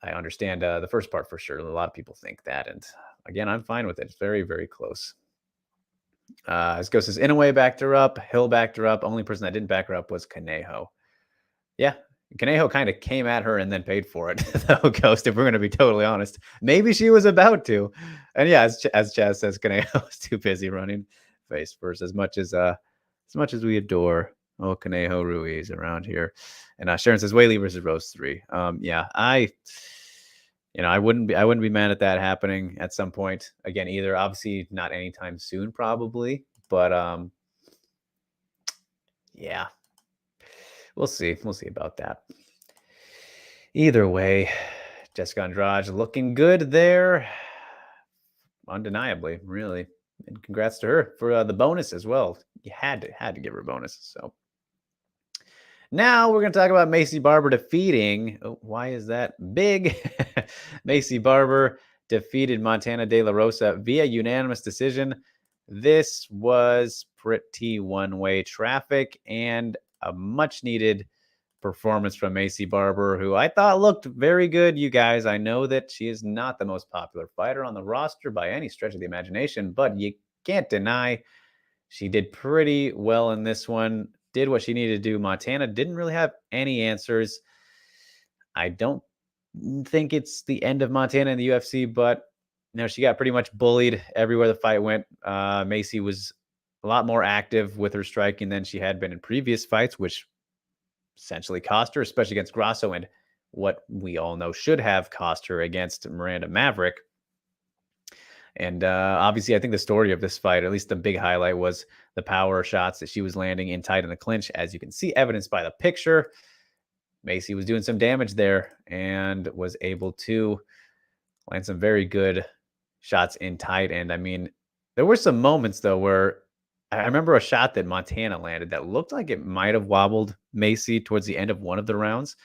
I understand the first part for sure. A lot of people think that. And again, I'm fine with it. It's very, very close. As Ghost says, Inoue backed her up. Hill backed her up. Only person that didn't back her up was Conejo. Yeah, Conejo kind of came at her and then paid for it, though, Ghost, if we're going to be totally honest. Maybe she was about to. And yeah, as Chaz says, Conejo was too busy running face first, as much as we adore Conejo Ruiz around here. And Sharon says, Whaley versus Rose 3. Yeah, I wouldn't be mad at that happening at some point again either. Obviously not anytime soon, probably, but yeah, we'll see about that. Either way, Jessica Andrade looking good there, undeniably, really, and congrats to her for the bonus as well. You had to give her a bonus. So now we're going to talk about Maycee Barber defeating. Oh, why is that big? Maycee Barber defeated Montana De La Rosa via unanimous decision. This was pretty one-way traffic and a much-needed performance from Maycee Barber, who I thought looked very good, you guys. I know that she is not the most popular fighter on the roster by any stretch of the imagination, but you can't deny she did pretty well in this one. Did what she needed to do. Montana didn't really have any answers. I don't think it's the end of Montana in the UFC, but she got pretty much bullied everywhere the fight went. Maycee was a lot more active with her striking than she had been in previous fights, which essentially cost her, especially against Grasso, and what we all know should have cost her against Miranda Maverick. And obviously, I think the story of this fight, at least the big highlight, was the power shots that she was landing in tight in the clinch. As you can see, evidenced by the picture, Maycee was doing some damage there and was able to land some very good shots in tight. And I mean, there were some moments, though, where I remember a shot that Montana landed that looked like it might have wobbled Maycee towards the end of one of the rounds.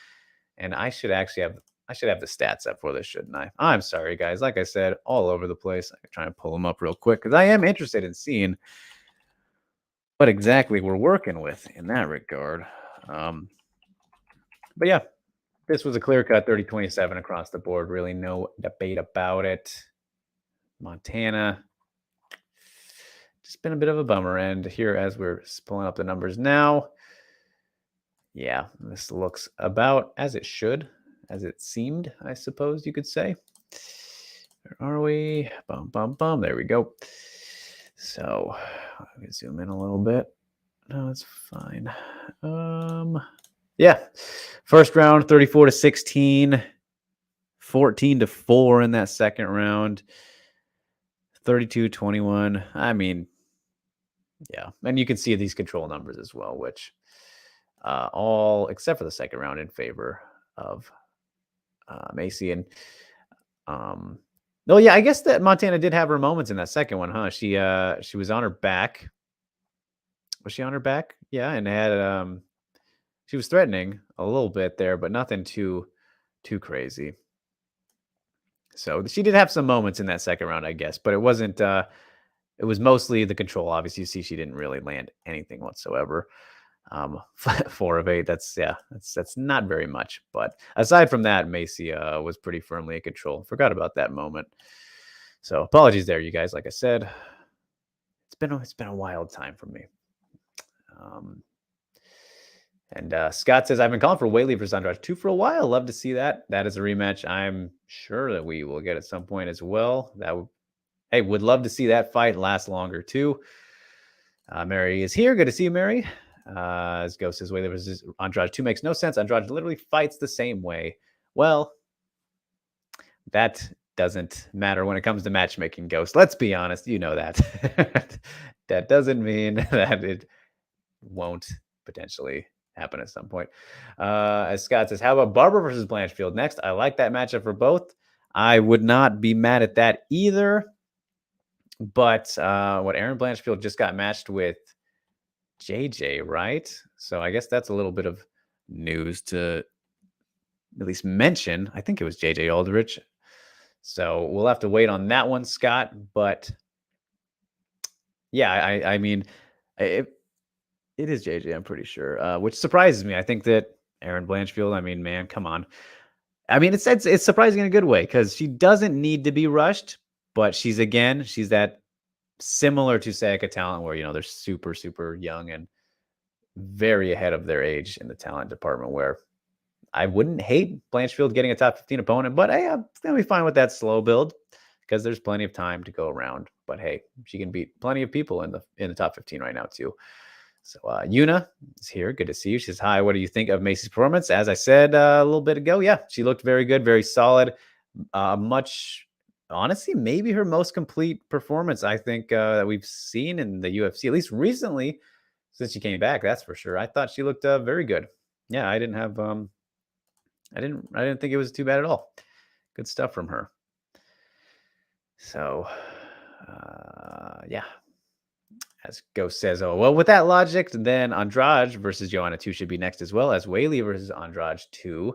And I should have the stats up for this, shouldn't I? I'm sorry, guys. Like I said, all over the place. I'm trying to pull them up real quick because I am interested in seeing what exactly we're working with in that regard. But yeah, this was a clear-cut 30-27 across the board. Really no debate about it. Montana, just been a bit of a bummer. And here, as we're pulling up the numbers now, yeah, this looks about as it should. as it seemed, I suppose you could say. Where are we? Bum, bum, bum. There we go. So let me zoom in a little bit. No, it's fine. Yeah. First round, 34-16, 14-4 in that second round, 32-21. I mean, yeah. And you can see these control numbers as well, which all except for the second round in favor of Macy. And oh yeah, I guess that Montana did have her moments in that second one, huh? She was on her back. Was she on her back? Yeah, and had she was threatening a little bit there, but nothing too crazy. So she did have some moments in that second round, I guess, but it wasn't it was mostly the control. Obviously, you see she didn't really land anything whatsoever. 4 of 8. That's not very much. But aside from that, Macy was pretty firmly in control. Forgot about that moment. So apologies there, you guys. Like I said, it's been a wild time for me. And Scott says, I've been calling for Whaley versus Andrade 2 for a while. Love to see that. That is a rematch I'm sure that we will get at some point as well. Would love to see that fight last longer too. Mary is here. Good to see you, Mary. As Ghost says, Whaley versus Andrade 2 makes no sense. Andrade literally fights the same way. Well, that doesn't matter when it comes to matchmaking, Ghost. Let's be honest. You know that. That doesn't mean that it won't potentially happen at some point. As Scott says, how about Barber versus Blanchfield next? I like that matchup for both. I would not be mad at that either. But what Aaron Blanchfield just got matched with JJ, right? So I guess that's a little bit of news to at least mention. I think it was JJ Aldrich. So we'll have to wait on that one, Scott. But yeah, I mean, it is JJ, I'm pretty sure, which surprises me. I think that Aaron Blanchfield, I mean, man, come on. I mean, it's surprising in a good way because she doesn't need to be rushed, but she's that similar to Sayaka talent where, they're super, super young and very ahead of their age in the talent department, where I wouldn't hate Blanchfield getting a top 15 opponent, but hey, I'm going to be fine with that slow build because there's plenty of time to go around. But hey, she can beat plenty of people in the top 15 right now too. So Yuna is here. Good to see you. She says, hi, what do you think of Macy's performance? As I said a little bit ago, yeah, she looked very good, very solid. Honestly, maybe her most complete performance, I think, that we've seen in the UFC, at least recently, since she came back. That's for sure. I thought she looked very good. Yeah, I didn't have I didn't think it was too bad at all. Good stuff from her. So yeah. As Ghost says, oh, well, with that logic, then Andrade versus Joanna 2 should be next, as well as Whaley versus Andrade 2,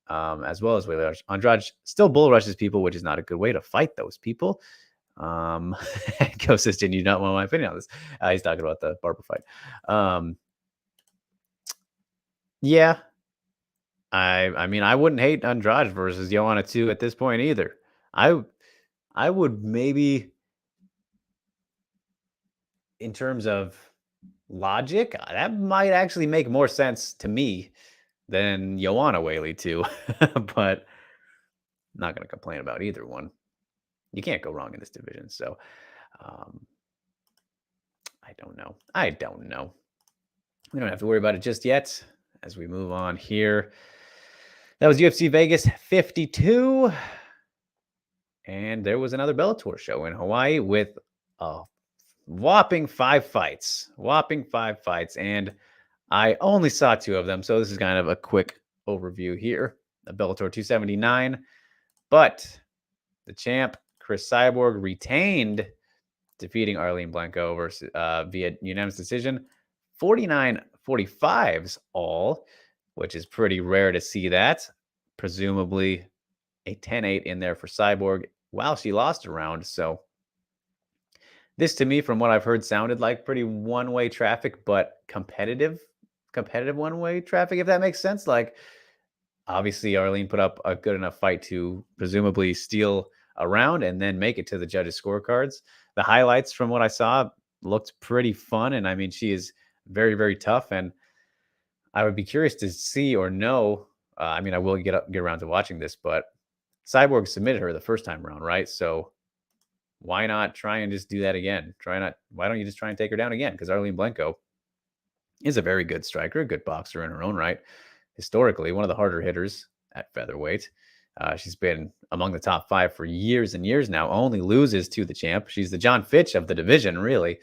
as well as Whaley. Andrade still bull rushes people, which is not a good way to fight those people. Ghost says, did you not want my opinion on this? He's talking about the Barber fight. Yeah. I mean, I wouldn't hate Andrade versus Joanna 2 at this point either. I would maybe, in terms of logic, that might actually make more sense to me than Joanna Whaley too. But I'm not going to complain about either one. You can't go wrong in this division. So I don't know. We don't have to worry about it just yet as we move on here. That was UFC Vegas 52. And there was another Bellator show in Hawaii with a whopping 5 fights. And I only saw 2 of them, so this is kind of a quick overview here. The Bellator 279. But the champ, Chris Cyborg, retained, defeating Arlene Blanco versus via unanimous decision. 49-45s all, which is pretty rare to see that. Presumably a 10-8 in there for Cyborg while she lost a round. So this, to me, from what I've heard, sounded like pretty one-way traffic, but competitive one-way traffic, if that makes sense. Like, obviously, Arlene put up a good enough fight to presumably steal a round and then make it to the judges' scorecards. The highlights from what I saw looked pretty fun. And I mean, she is very, very tough. And I would be curious to see or know I mean, I will get around to watching this, but Cyborg submitted her the first time around, right? So why not try and just do that again? Why don't you just try and take her down again? Because Arlene Blenko is a very good striker, a good boxer in her own right. Historically, one of the harder hitters at featherweight. She's been among the top 5 for years and years now. Only loses to the champ. She's the John Fitch of the division, really.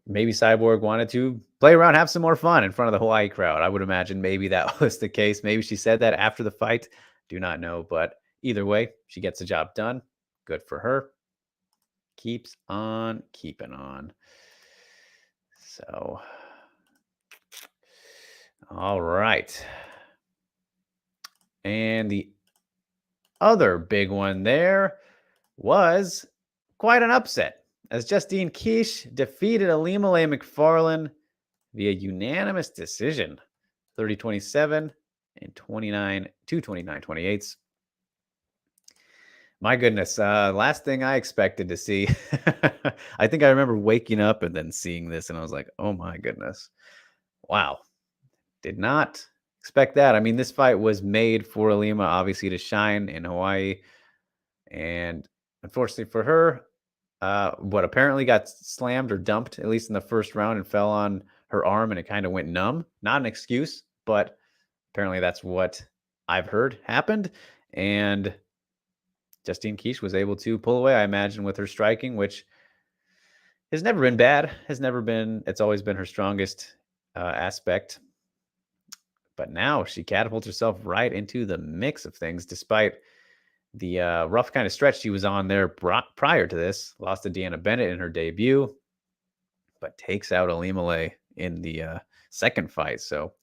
Maybe Cyborg wanted to play around, have some more fun in front of the Hawaii crowd. I would imagine maybe that was the case. Maybe she said that after the fight. Do not know. But either way, she gets the job done. Good for her. Keeps on keeping on. So, all right. And the other big one there was quite an upset, as Justine Kish defeated Alimale McFarlane via unanimous decision, 30-27 and 29-28. My goodness, last thing I expected to see. I think I remember waking up and then seeing this, and I was like, oh my goodness. Wow. Did not expect that. I mean, this fight was made for Alima, obviously, to shine in Hawaii. And unfortunately for her, what apparently got slammed or dumped, at least in the first round, and fell on her arm, and it kind of went numb. Not an excuse, but apparently that's what I've heard happened. And Justine Kish was able to pull away, I imagine, with her striking, which has never been bad. It's always been her strongest aspect. But now she catapults herself right into the mix of things, despite the rough kind of stretch she was on there prior to this. Lost to Deanna Bennett in her debut, but takes out Alimale in the second fight. So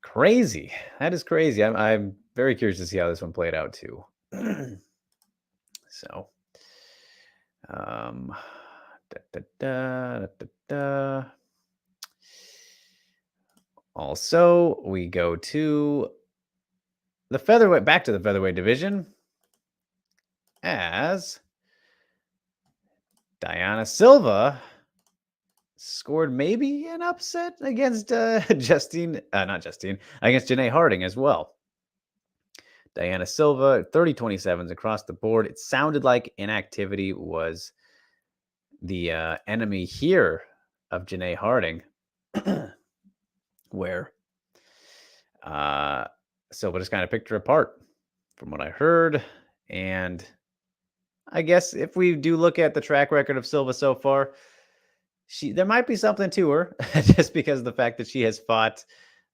crazy. That is crazy. I'm very curious to see how this one played out too. So, also, we go to the featherweight, back to the featherweight division, as Diana Silva scored maybe an upset against against Janae Harding as well. Diana Silva, 30-27s across the board. It sounded like inactivity was the enemy here of Janae Harding, where Silva just kind of picked her apart from what I heard. And I guess if we do look at the track record of Silva so far, there might be something to her just because of the fact that she has fought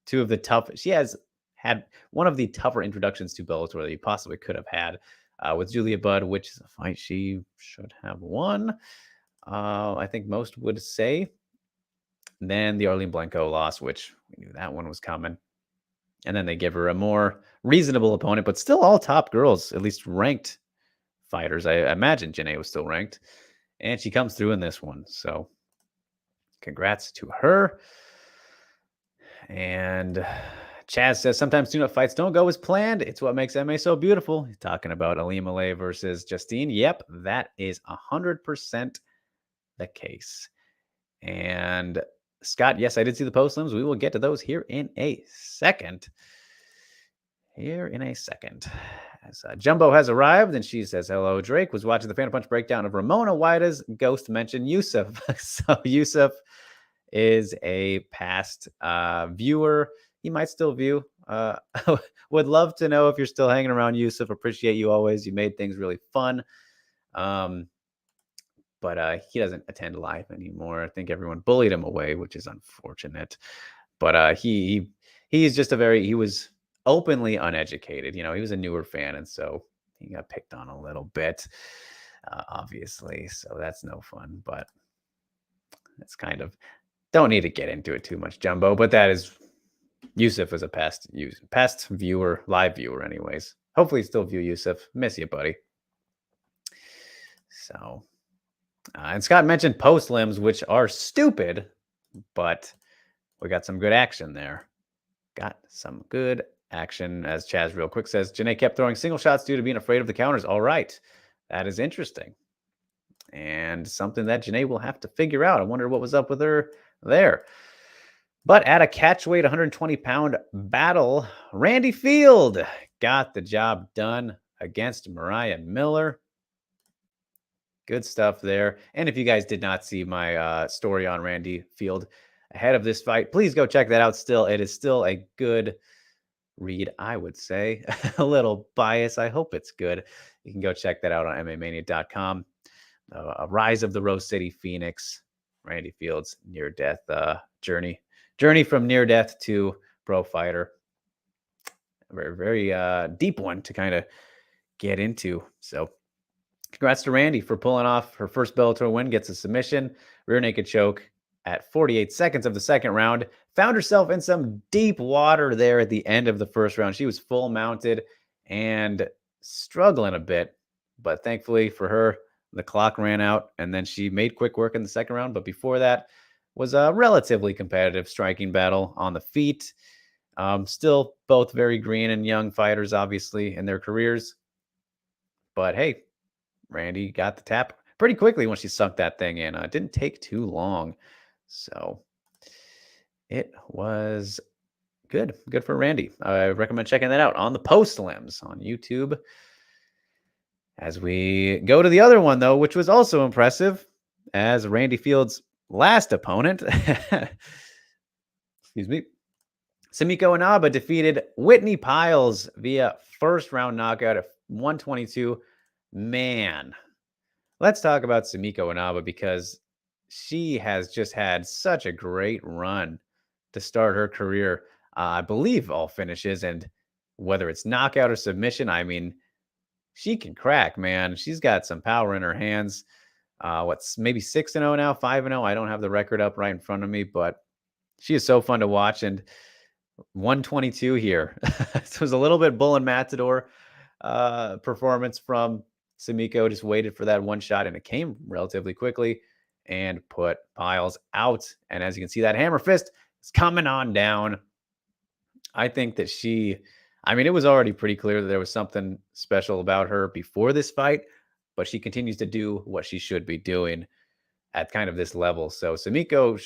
she has had one of the tougher introductions to Bellator that you possibly could have had with Julia Budd, which is a fight she should have won. I think most would say. Then the Arlene Blenko loss, which we knew that one was coming. And then they give her a more reasonable opponent, but still all top girls, at least ranked fighters. I imagine Janae was still ranked. And she comes through in this one. So congrats to her. And Chaz says, sometimes tune-up fights don't go as planned. It's what makes MMA so beautiful. He's talking about Alimale versus Justine. Yep, that is 100% the case. And Scott, yes, I did see the post limbs. We will get to those here in a second. As Jumbo has arrived, and she says, hello, Drake. Was watching the Phantom Punch breakdown of Ramona Waida's Ghost mention Yusuf. So Yusuf is a past viewer. He might still view. Would love to know if you're still hanging around, Yusuf. Appreciate you always. You made things really fun. But he doesn't attend live anymore. I think everyone bullied him away, which is unfortunate. But he's just he was openly uneducated. You know, he was a newer fan, and so he got picked on a little bit, obviously. So that's no fun. But it's kind of, don't need to get into it too much, Jumbo. But that is, Yusuf is a past viewer, live viewer, anyways. Hopefully, still view Yusuf. Miss you, buddy. So. And Scott mentioned post limbs, which are stupid, but we got some good action there. As Chaz real quick says, Janae kept throwing single shots due to being afraid of the counters. All right. That is interesting. And something that Janae will have to figure out. I wonder what was up with her there. But at a catchweight 120-pound battle, Randy Field got the job done against Mariah Miller. Good stuff there. And if you guys did not see my story on Randy Field ahead of this fight, please go check that out still. It is still a good read, I would say. A little bias. I hope it's good. You can go check that out on MMAmania.com. A Rise of the Rose City Phoenix, Randy Fields near-death journey. Journey from near-death to pro fighter. A very, very deep one to kind of get into. So congrats to Randy for pulling off her first Bellator win. Gets a submission, rear naked choke at 48 seconds of the second round. Found herself in some deep water there at the end of the first round. She was full mounted and struggling a bit, but thankfully for her, the clock ran out and then she made quick work in the second round. But before that was a relatively competitive striking battle on the feet. Still both very green and young fighters, obviously, in their careers. But hey, Randy got the tap pretty quickly when she sunk that thing in. It didn't take too long. So it was good. Good for Randy. I recommend checking that out on the Post Limbs on YouTube. As we go to the other one, though, which was also impressive, as Randy Fields' last opponent, excuse me, Samiko Inaba defeated Whitney Piles via first round knockout at 122. Man, let's talk about Samiko Inaba because she has just had such a great run to start her career. I believe all finishes, and whether it's knockout or submission, I mean, she can crack, man. She's got some power in her hands. What's maybe 6-0 now, 5-0? I don't have the record up right in front of me, but she is so fun to watch. And 122 here. It was a little bit bull and matador performance from Samiko. Just waited for that one shot, and it came relatively quickly and put Piles out. And as you can see, that hammer fist is coming on down. I think that it was already pretty clear that there was something special about her before this fight, but she continues to do what she should be doing at kind of this level. So Samiko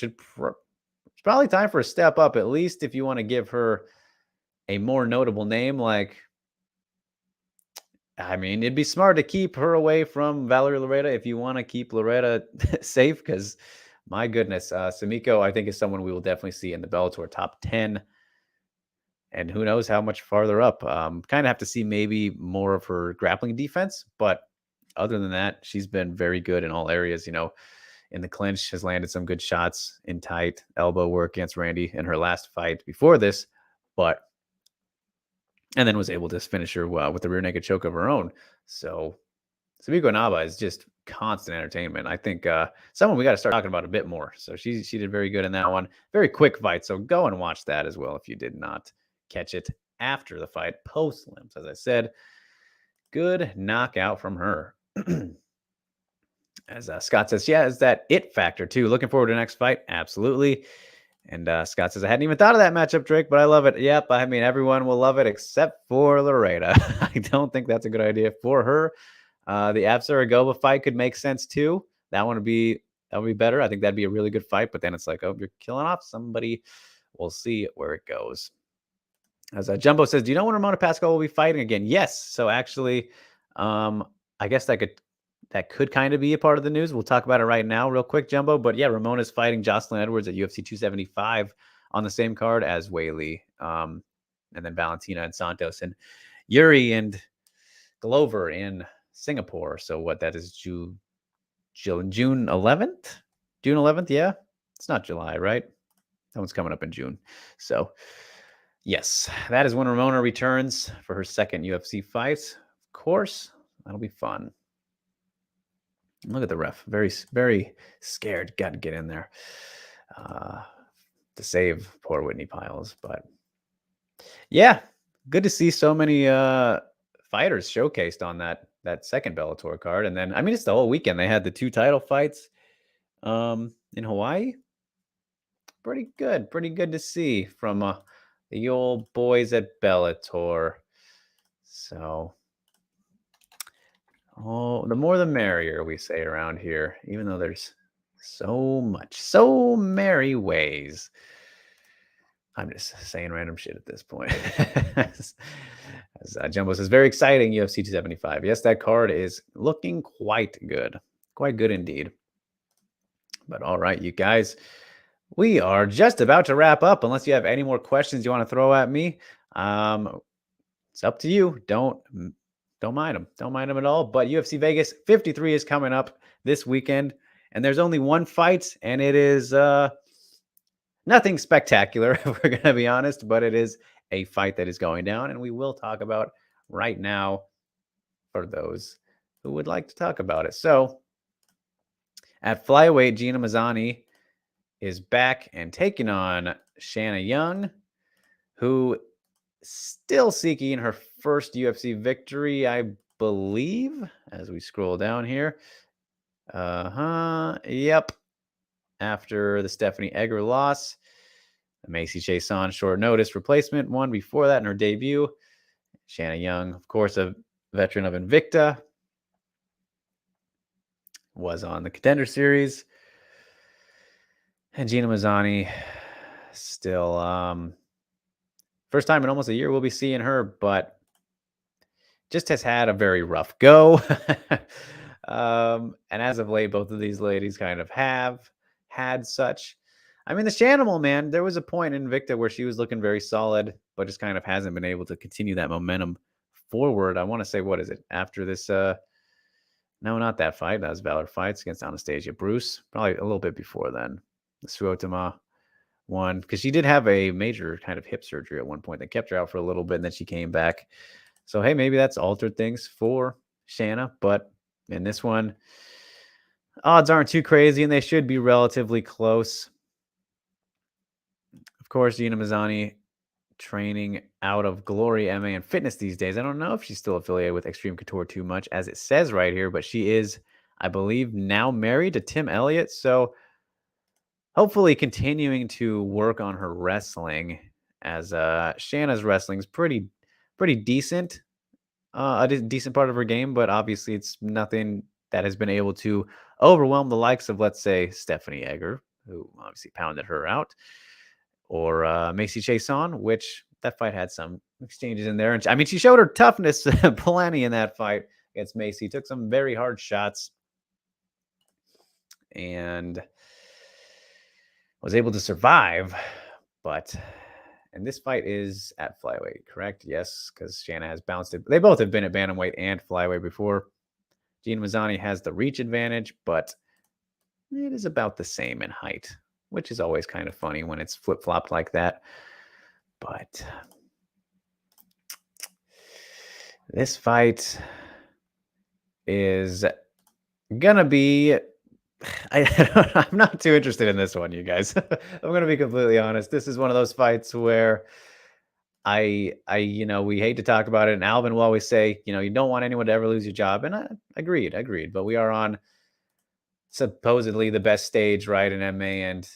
it's probably time for a step up, at least if you want to give her a more notable name. It'd be smart to keep her away from Valerie Loretta if you want to keep Loretta safe, because my goodness, Samiko, I think, is someone we will definitely see in the Bellator top 10. And who knows how much farther up. Kind of have to see maybe more of her grappling defense. But other than that, she's been very good in all areas. In the clinch, has landed some good shots in tight elbow work against Randy in her last fight before this. And then was able to finish her with the rear naked choke of her own. So Samiko Inaba is just constant entertainment. I think someone we got to start talking about a bit more. So she did very good in that one. Very quick fight. So go and watch that as well if you did not catch it after the fight. Post limbs, as I said. Good knockout from her. As Scott says, yeah, is that it factor too? Looking forward to the next fight? Absolutely. And Scott says, I hadn't even thought of that matchup, Drake, but I love it. Yep, everyone will love it except for Loretta. I don't think that's a good idea for her. The Absaragova fight could make sense too. That would be better. I think that'd be a really good fight. But then it's like, oh, you're killing off somebody. We'll see where it goes. As Jumbo says, do you know when Ramona Pascal will be fighting again? Yes. So actually, I guess that could kind of be a part of the news. We'll talk about it right now real quick, Jumbo. But yeah, Ramona's fighting Jocelyn Edwards at UFC 275 on the same card as Whaley. And then Valentina and Santos and Yuri and Glover in Singapore. So what that is, June 11th? June 11th, yeah. It's not July, right? That one's coming up in June. So yes, that is when Ramona returns for her second UFC fight. Of course, that'll be fun. Look at the ref. Very, very scared. Got to get in there to save poor Whitney Piles. But yeah, good to see so many fighters showcased on that second Bellator card. And then, it's the whole weekend. They had the 2 title fights in Hawaii. Pretty good to see from the old boys at Bellator. So, the more the merrier, we say around here, even though there's so merry ways. I'm just saying random shit at this point. As Jumbo says, very exciting UFC 275. Yes, that card is looking quite good. Quite good indeed. But all right, you guys, we are just about to wrap up. Unless you have any more questions you want to throw at me, it's up to you. Don't mind them. Don't mind them at all. But UFC Vegas 53 is coming up this weekend, and there's only one fight, and it is nothing spectacular, if we're going to be honest, but it is a fight that is going down, and we will talk about right now for those who would like to talk about it. So at flyweight, Gina Mazzani is back and taking on Shanna Young, who still seeking her first UFC victory, I believe, as we scroll down here. Yep. After the Stephanie Egger loss, the Macy Chiasson short notice replacement won before that in her debut. Shanna Young, of course, a veteran of Invicta, was on the Contender Series. And Gina Mazzani still, first time in almost a year we'll be seeing her, but just has had a very rough go. And as of late, both of these ladies kind of have had such. I mean, the Shanimal, man, there was a point in Invicta where she was looking very solid, but just kind of hasn't been able to continue that momentum forward. I want to say, what is it? After this, no, not that fight. That was Valor Fights against Anastasia Bruce. Probably a little bit before then. The Suotama one, because she did have a major kind of hip surgery at one point that kept her out for a little bit, and then she came back. So, hey, maybe that's altered things for Shanna, but in this one, odds aren't too crazy, and they should be relatively close. Of course, Gina Mazzani training out of Glory MA and Fitness these days. I don't know if she's still affiliated with Extreme Couture too much, as it says right here, but she is, I believe, now married to Tim Elliott. So hopefully continuing to work on her wrestling, as Shanna's wrestling is pretty decent. A decent part of her game, but obviously it's nothing that has been able to overwhelm the likes of, let's say, Stephanie Egger, who obviously pounded her out, or Macy Chiasson, which that fight had some exchanges in there. And I mean, she showed her toughness plenty in that fight against Macy. Took some very hard shots and was able to survive. And this fight is at flyweight, correct? Yes, because Shanna has bounced it. They both have been at bantamweight and flyweight before. Gina Mazzani has the reach advantage, but it is about the same in height, which is always kind of funny when it's flip-flopped like that. But this fight is gonna be... I'm not too interested in this one, you guys. I'm gonna be completely honest. This is one of those fights where we hate to talk about it, and Alvin will always say, you don't want anyone to ever lose your job, and I agreed. But we are on supposedly the best stage, right, in MA, and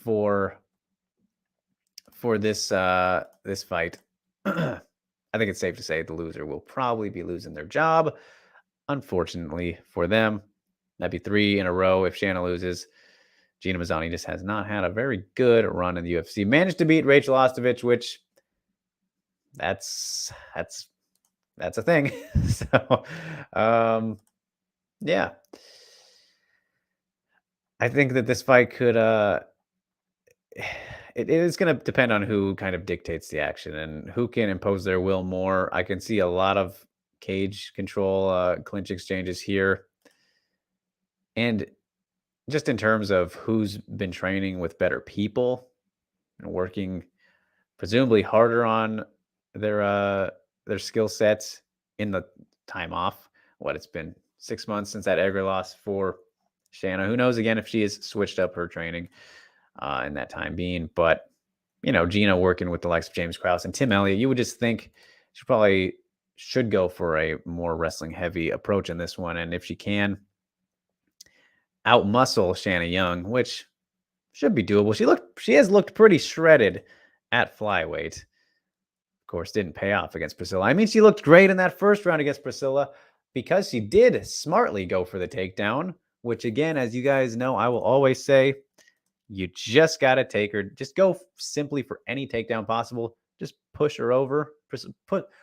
for this this fight, I think it's safe to say the loser will probably be losing their job. Unfortunately for them, that'd be 3 in a row if Shanna loses. Gina Mazzani just has not had a very good run in the UFC. Managed to beat Rachel Ostovich, which that's a thing. So, yeah. I think that this fight could it is going to depend on who kind of dictates the action and who can impose their will more. I can see a lot of cage control, clinch exchanges here. And just in terms of who's been training with better people and working presumably harder on their skill sets in the time off. It's been 6 months since that Egger loss for Shanna. Who knows again if she has switched up her training in that time being. But, Gina working with the likes of James Krause and Tim Elliott, you would just think she probably should go for a more wrestling heavy approach in this one. And if she can outmuscle Shanna Young, which should be doable. She has looked pretty shredded at flyweight. Of course, didn't pay off against Priscilla. I mean, she looked great in that first round against Priscilla because she did smartly go for the takedown, which again, as you guys know, I will always say, You just got to take her. Just go simply for any takedown possible. Just push her over.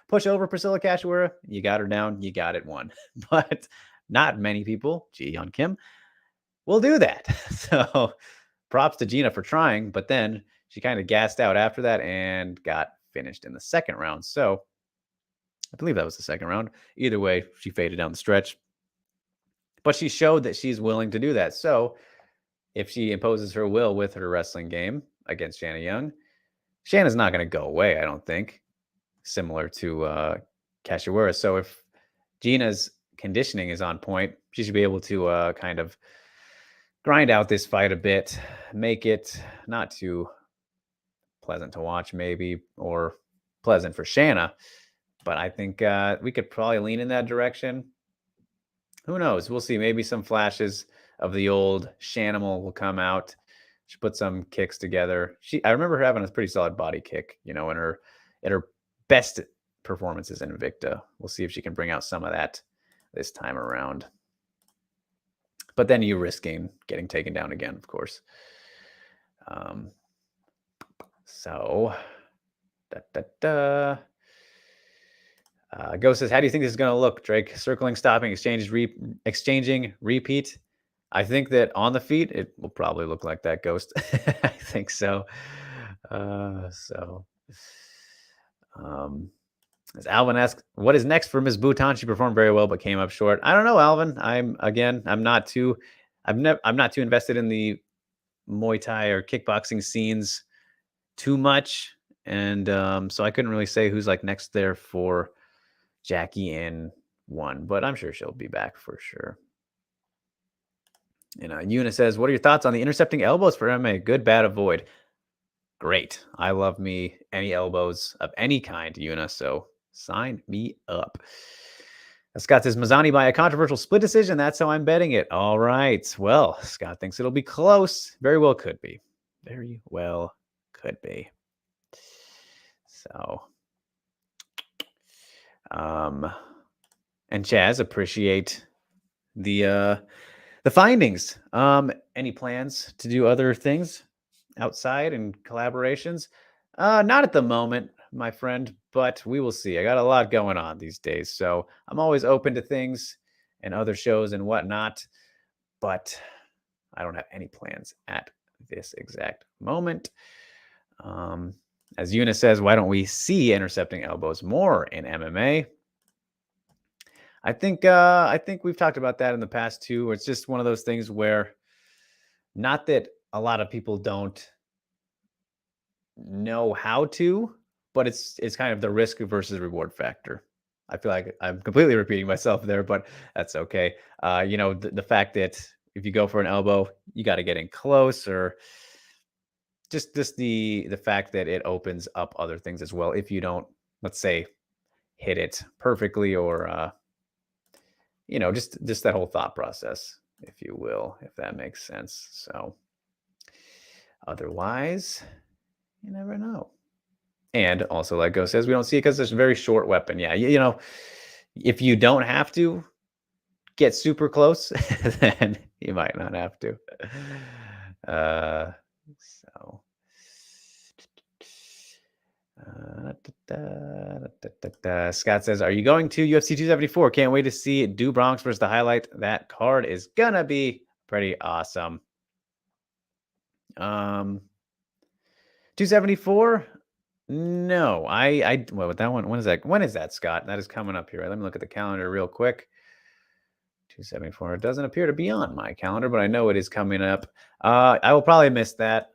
Push over Priscilla Cachoeira. You got her down. You got it won. But not many people, Ji-Yeon Kim, will do that. So props to Gina for trying. But then she kind of gassed out after that and got finished in the second round. So I believe that was the second round. Either way, she faded down the stretch. But she showed that she's willing to do that. So if she imposes her will with her wrestling game against Shanna Young, Shanna's not going to go away, I don't think, similar to Cachoeira. So if Gina's conditioning is on point, she should be able to kind of grind out this fight a bit, make it not too pleasant to watch maybe, or pleasant for Shanna. But I think we could probably lean in that direction. Who knows? We'll see. Maybe some flashes of the old Shanimal will come out. She put some kicks together. I remember her having a pretty solid body kick, in her best performances in Invicta. We'll see if she can bring out some of that this time around. But then you risk getting taken down again, of course. Ghost says, how do you think this is going to look, Drake? Circling, stopping, exchanging, repeat. I think that on the feet, it will probably look like that, Ghost. I think so. As Alvin asks, what is next for Ms. Bhutan? She performed very well, but came up short. I don't know, Alvin. I'm not too invested in the Muay Thai or kickboxing scenes too much. And so I couldn't really say who's like next there for Jackie in one, but I'm sure she'll be back for sure. Yuna says, what are your thoughts on the intercepting elbows for MMA? Good, bad, avoid. Great. I love me any elbows of any kind, Yuna, so sign me up. Scott says, Mazzani by a controversial split decision. That's how I'm betting it. All right. Well, Scott thinks it'll be close. Very well could be. Very well could be. So, and Chaz, appreciate the findings. Any plans to do other things outside and collaborations? Not at the moment, my friend, but we will see. I got a lot going on these days, so I'm always open to things and other shows and whatnot, but I don't have any plans at this exact moment. As Yuna says, why don't we see intercepting elbows more in MMA? I think we've talked about that in the past too. It's just one of those things where, not that a lot of people don't know how to, but it's kind of the risk versus reward factor. I feel like I'm completely repeating myself there, but that's okay. The fact that if you go for an elbow, you got to get in close, or just the fact that it opens up other things as well. If you don't, let's say, hit it perfectly, or just that whole thought process, if you will, if that makes sense. So otherwise, you never know. And also, like Go says, we don't see it because it's a very short weapon. Yeah, if you don't have to get super close, then you might not have to. Scott says, are you going to UFC 274? Can't wait to see Do Bronx versus the highlight. That card is gonna be pretty awesome. 274? No, well, with that one, when is that, Scott? That is coming up here. Right? Let me look at the calendar real quick. 274. It doesn't appear to be on my calendar, but I know it is coming up. I will probably miss that.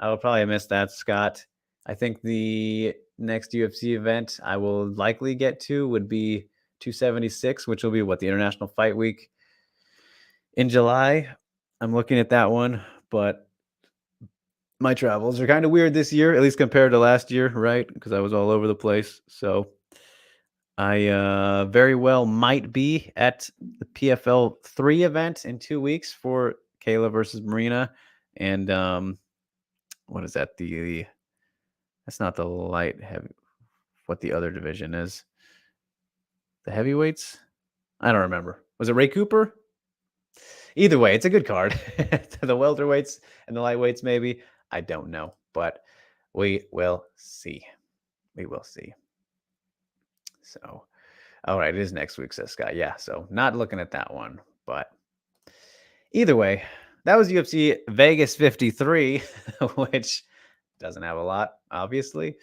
Scott. I think the next UFC event I will likely get to would be 276, which will be the International Fight Week in July. I'm looking at that one, but my travels are kind of weird this year, at least compared to last year, right? Because I was all over the place. So I very well might be at the PFL 3 event in 2 weeks for Kayla versus Marina. And what is that? That's not the light heavy. What the other division is? The heavyweights? I don't remember. Was it Ray Cooper? Either way, it's a good card. The welterweights and the lightweights, maybe. I don't know, but we will see. We will see. So, all right, it is next week, says Scott. Yeah, so not looking at that one, but either way, that was UFC Vegas 53, which doesn't have a lot, obviously.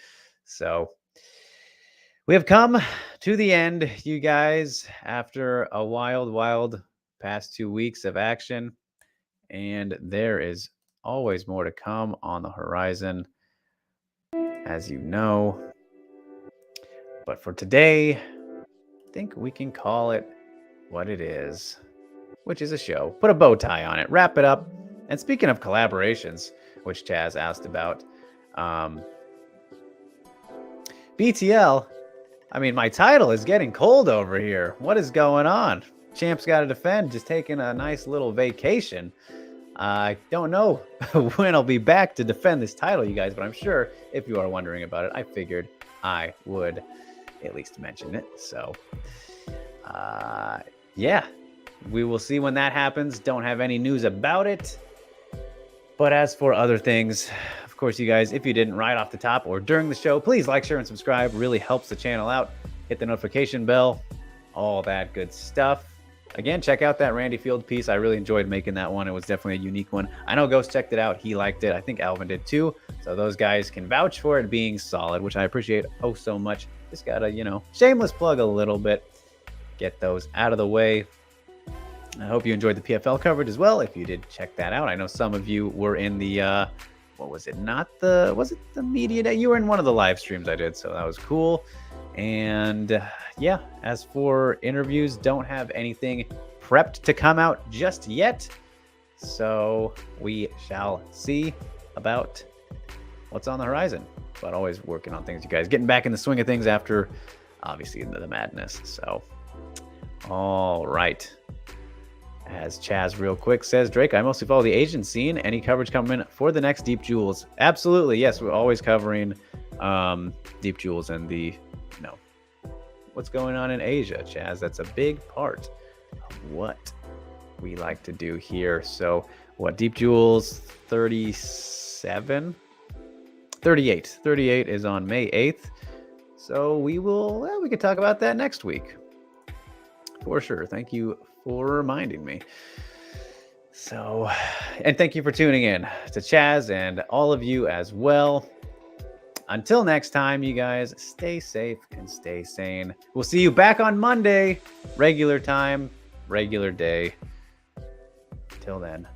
So we have come to the end, you guys, after a wild past 2 weeks of action. And there is always more to come on the horizon, as you know. But for today, I think we can call it what it is, which is a show. Put a bow tie on it, wrap it up. And speaking of collaborations, which Chaz asked about, BTL, I mean, my title is getting cold over here. What is going on? Champ's got to defend, just taking a nice little vacation. I don't know when I'll be back to defend this title, you guys, but I'm sure if you are wondering about it, I figured I would at least mention it. So, yeah, we will see when that happens. Don't have any news about it. But as for other things, of course, you guys, if you didn't right off the top or during the show, please like, share, and subscribe. Really helps the channel out. Hit the notification bell, all that good stuff. Again, check out that Randy Field piece. I really enjoyed making that one. It was definitely a unique one. I know Ghost checked it out. He liked it. I think Alvin did too. So those guys can vouch for it being solid, which I appreciate oh so much. Just gotta, shameless plug a little bit. Get those out of the way. I hope you enjoyed the PFL coverage as well. If you did, check that out. I know some of you were in the, what was it? Was it the media day? You were in one of the live streams I did. So that was cool. And yeah, as for interviews, don't have anything prepped to come out just yet. So we shall see about what's on the horizon. But always working on things, you guys. Getting back in the swing of things after, obviously, the madness. So, all right. As Chaz real quick says, Drake, I mostly follow the Asian scene. Any coverage coming for the next Deep Jewels? Absolutely. Yes, we're always covering Deep Jewels and the what's going on in Asia, Chaz. That's a big part of what we like to do here. So what, Deep Jewels 38 is on May 8th. So we could talk about that next week for sure. Thank you for reminding me. So, and thank you for tuning in to Chaz and all of you as well. Until next time, you guys, stay safe and stay sane. We'll see you back on Monday, regular time, regular day. Till then.